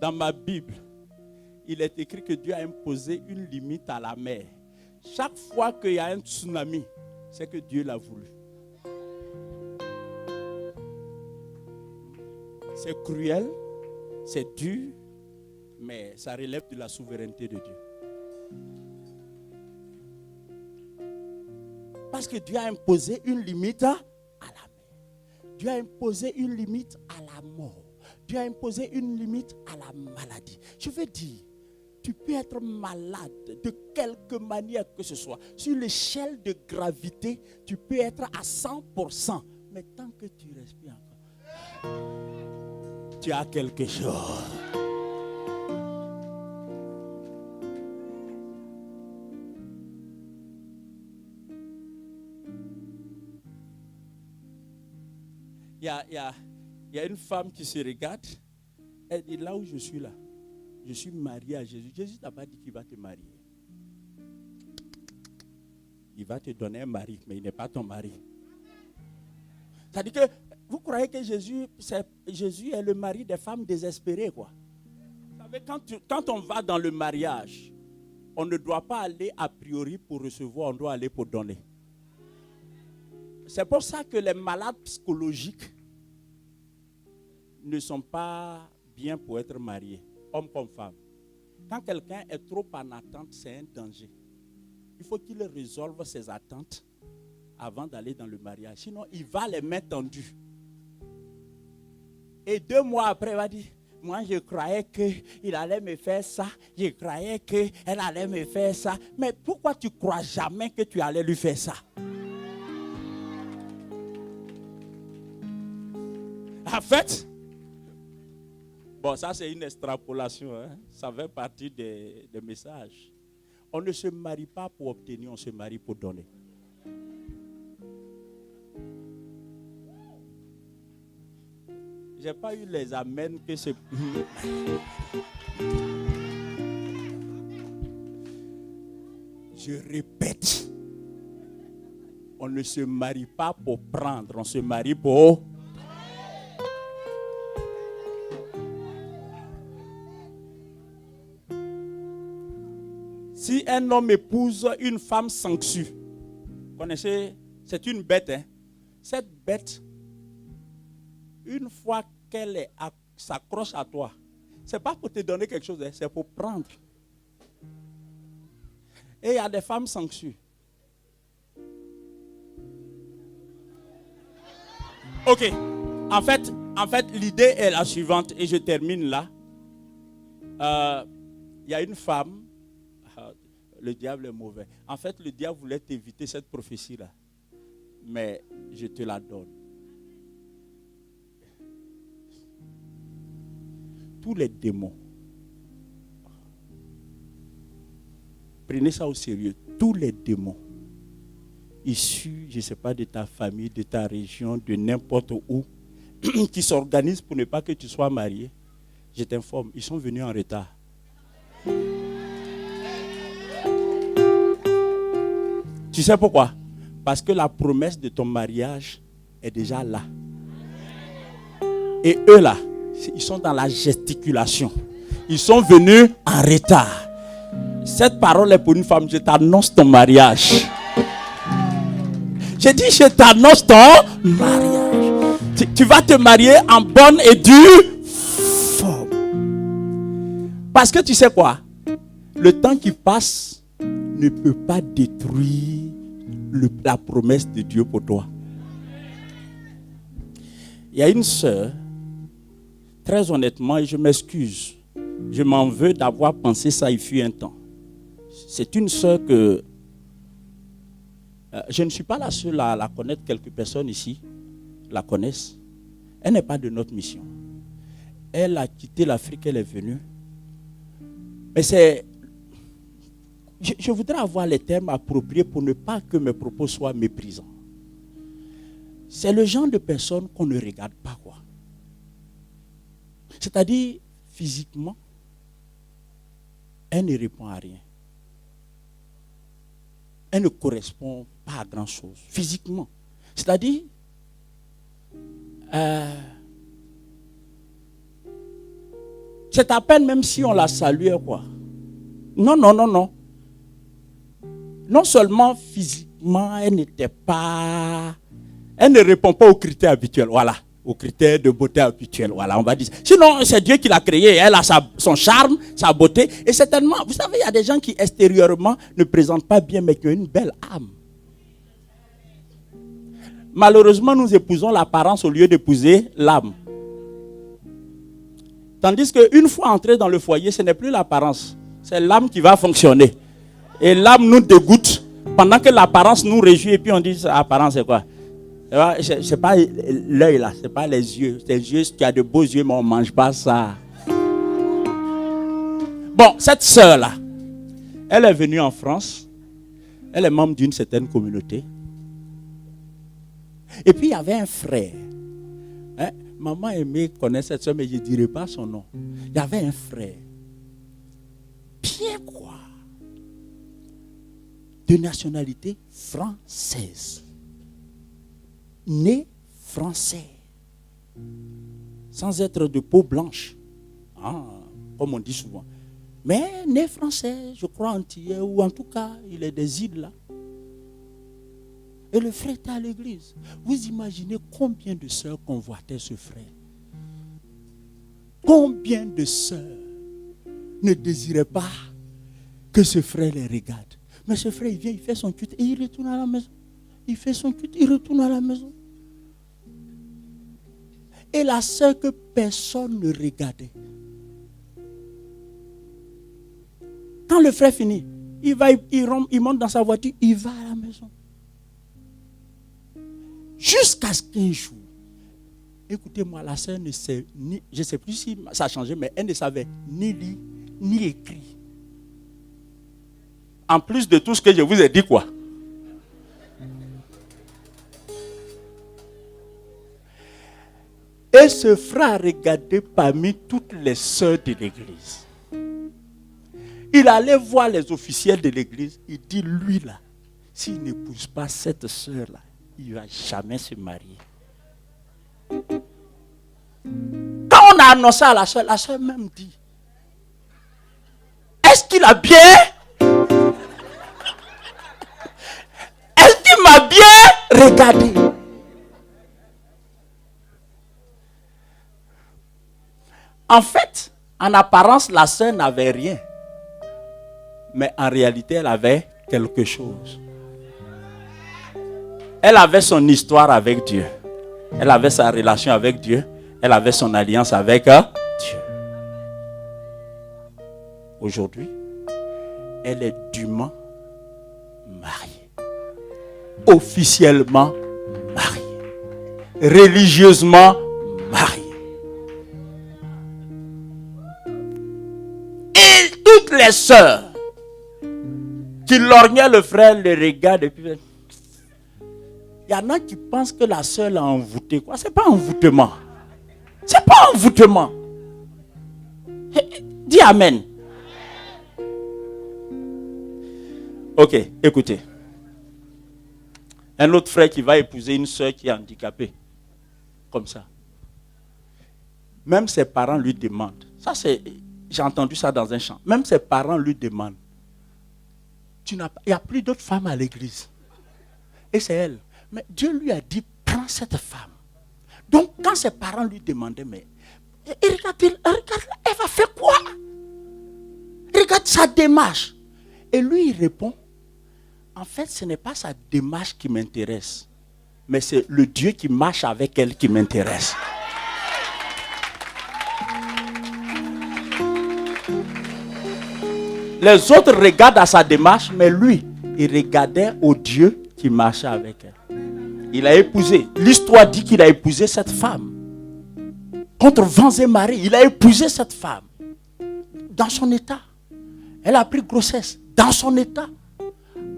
Dans ma Bible, il est écrit que Dieu a imposé une limite à la mer. Chaque fois qu'il y a un tsunami, c'est que Dieu l'a voulu. C'est cruel, c'est dur, mais ça relève de la souveraineté de Dieu. Parce que Dieu a imposé une limite à la mer. Dieu a imposé une limite à la mort. Dieu a imposé une limite à la maladie. Je veux dire, tu peux être malade de quelque manière que ce soit. Sur l'échelle de gravité, tu peux être à 100%. Mais tant que tu respires encore, tu as quelque chose. Il y a une femme qui se regarde. Elle dit, là où je suis là, je suis mariée à Jésus. Jésus t'a pas dit qu'il va te marier. Il va te donner un mari, mais il n'est pas ton mari. C'est-à-dire que vous croyez que Jésus est le mari des femmes désespérées, quoi. Vous savez, quand on va dans le mariage, on ne doit pas aller a priori pour recevoir, on doit aller pour donner. C'est pour ça que les malades psychologiques ne sont pas bien pour être mariés, homme comme femme. Quand quelqu'un est trop en attente, c'est un danger. Il faut qu'il résolve ses attentes avant d'aller dans le mariage. Sinon, il va les mains tendues. Et 2 mois après, il va dire, moi je croyais qu'il allait me faire ça, je croyais qu'elle allait me faire ça. Mais pourquoi tu ne crois jamais que tu allais lui faire ça? En fait, bon, ça c'est une extrapolation, hein? Ça fait partie des messages. On ne se marie pas pour obtenir, on se marie pour donner. Je n'ai pas eu les amens que c'est... Je répète, on ne se marie pas pour prendre, on se marie pour... Si un homme épouse une femme sanguesue, vous connaissez, c'est une bête, hein? Cette bête, une fois qu'elle s'accroche à toi, ce n'est pas pour te donner quelque chose, hein, c'est pour prendre. Et il y a des femmes sanguesues. Ok, en fait, l'idée est la suivante, et je termine là. Il y a une femme. Le diable est mauvais. En fait, le diable voulait t'éviter cette prophétie-là. Mais je te la donne. Tous les démons, prenez ça au sérieux, tous les démons issus, je ne sais pas, de ta famille, de ta région, de n'importe où, qui s'organisent pour ne pas que tu sois marié, je t'informe, ils sont venus en retard. Tu sais pourquoi? Parce que la promesse de ton mariage est déjà là. Et eux là, ils sont dans la gesticulation. Ils sont venus en retard. Cette parole est pour une femme. Je t'annonce ton mariage. J'ai dit, je t'annonce ton mariage. Tu vas te marier en bonne et due forme. Parce que tu sais quoi? Le temps qui passe ne peut pas détruire la promesse de Dieu pour toi. Il y a une sœur, très honnêtement, et je m'excuse, je m'en veux d'avoir pensé ça il fut un temps. C'est une sœur que je ne suis pas la seule à la connaître, quelques personnes ici la connaissent. Elle n'est pas de notre mission. Elle a quitté l'Afrique, elle est venue. Mais c'est... Je voudrais avoir les termes appropriés pour ne pas que mes propos soient méprisants. C'est le genre de personne qu'on ne regarde pas, quoi. C'est-à-dire, physiquement, elle ne répond à rien. elle ne correspond pas à grand-chose, physiquement. C'est-à-dire, c'est à peine même si on la saluait, quoi. Non. Non seulement physiquement, elle n'était pas... Elle ne répond pas aux critères habituels, voilà. Aux critères de beauté habituels, voilà, on va dire. Sinon, c'est Dieu qui l'a créée. Elle a son charme, sa beauté. Et certainement, vous savez, il y a des gens qui extérieurement ne présentent pas bien, mais qui ont une belle âme. Malheureusement, nous épousons l'apparence au lieu d'épouser l'âme. Tandis qu'une fois entré dans le foyer, ce n'est plus l'apparence. C'est l'âme qui va fonctionner. Et l'âme nous dégoûte pendant que l'apparence nous réjouit. Et puis on dit, l'apparence c'est quoi? C'est pas l'œil là, c'est pas les yeux. C'est juste qu'il y a de beaux yeux, mais on ne mange pas ça. Bon, cette sœur là, elle est venue en France. Elle est membre d'une certaine communauté. Et puis il y avait un frère. Hein? Maman aimait connaître cette soeur, mais je ne dirai pas son nom. Il y avait un frère. Bien quoi? De nationalité française. Né français. Sans être de peau blanche. Ah, comme on dit souvent. Mais né français, je crois antillais, ou en tout cas, il est des îles là. Et le frère était à l'église. Vous imaginez combien de sœurs convoitaient ce frère? Combien de sœurs ne désiraient pas que ce frère les regarde? Mais ce frère, il vient, il fait son culte et il retourne à la maison. Il fait son culte, il retourne à la maison. Et la sœur que personne ne regardait. Quand le frère finit, il monte dans sa voiture, il va à la maison. Jusqu'à ce qu'un jour, écoutez-moi, la sœur ne sait ni, je ne sais plus si ça a changé, mais elle ne savait ni lire, ni écrire. En plus de tout ce que je vous ai dit, quoi. Et ce frère a regardé parmi toutes les sœurs de l'église. Il allait voir les officiels de l'église. Il dit, lui là, s'il n'épouse pas cette sœur-là, il ne va jamais se marier. Quand on a annoncé à la sœur même dit, est-ce qu'il a bien? Est-ce qu'il m'a bien regardé? En fait, en apparence, la sœur n'avait rien. Mais en réalité, elle avait quelque chose. Elle avait son histoire avec Dieu. Elle avait sa relation avec Dieu. Elle avait son alliance avec Dieu. Aujourd'hui, elle est dûment mariée. Officiellement mariée. Religieusement mariée. Et toutes les sœurs qui lorgnaient le frère le regardent et puis... Il y en a qui pensent que la sœur l'a envoûté. Quoi? C'est pas envoûtement. C'est pas envoûtement. Dis amen. Ok, écoutez. Un autre frère qui va épouser une sœur qui est handicapée. Comme ça. Même ses parents lui demandent. Ça c'est, j'ai entendu ça dans un chant. Même ses parents lui demandent. Il n'y a plus d'autres femmes à l'église. Et c'est elle. Mais Dieu lui a dit, prends cette femme. Donc, quand ses parents lui demandaient, mais regarde, elle va faire quoi? Regarde sa démarche. Et lui, il répond, en fait, ce n'est pas sa démarche qui m'intéresse, mais c'est le Dieu qui marche avec elle qui m'intéresse. Les autres regardent à sa démarche, mais lui, il regardait au Dieu qui marchait avec elle. Il a épousé. L'histoire dit qu'il a épousé cette femme. Contre vents et marées, il a épousé cette femme. Dans son état. Elle a pris grossesse. Dans son état.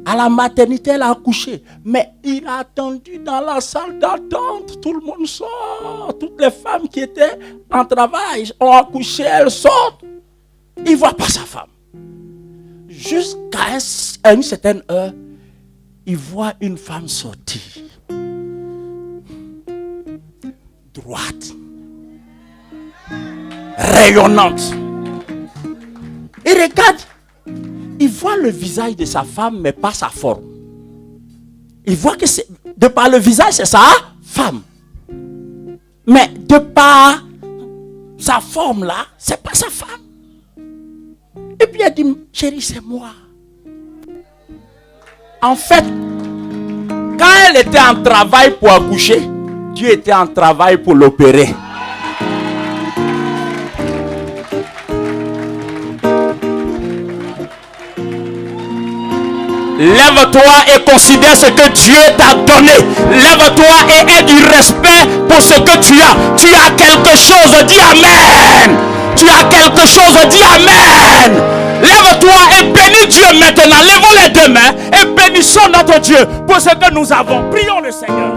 À la maternité, elle a accouché. Mais il a attendu dans la salle d'attente. Tout le monde sort. Toutes les femmes qui étaient en travail ont accouché. Elles sortent. Il ne voit pas sa femme. Jusqu'à une certaine heure, il voit une femme sortir. Droite. Rayonnante. Il regarde. Il voit le visage de sa femme, mais pas sa forme. Il voit que de par le visage, c'est sa femme. Mais de par sa forme là, c'est pas sa femme. Et puis elle dit, chérie, c'est moi. En fait, quand elle était en travail pour accoucher, Dieu était en travail pour l'opérer. Lève-toi et considère ce que Dieu t'a donné. Lève-toi et aie du respect pour ce que tu as. Tu as quelque chose, dis Amen. Tu as quelque chose, dis Amen. Lève-toi et bénis Dieu maintenant. Lèvons les deux mains et bénissons notre Dieu pour ce que nous avons. Prions le Seigneur.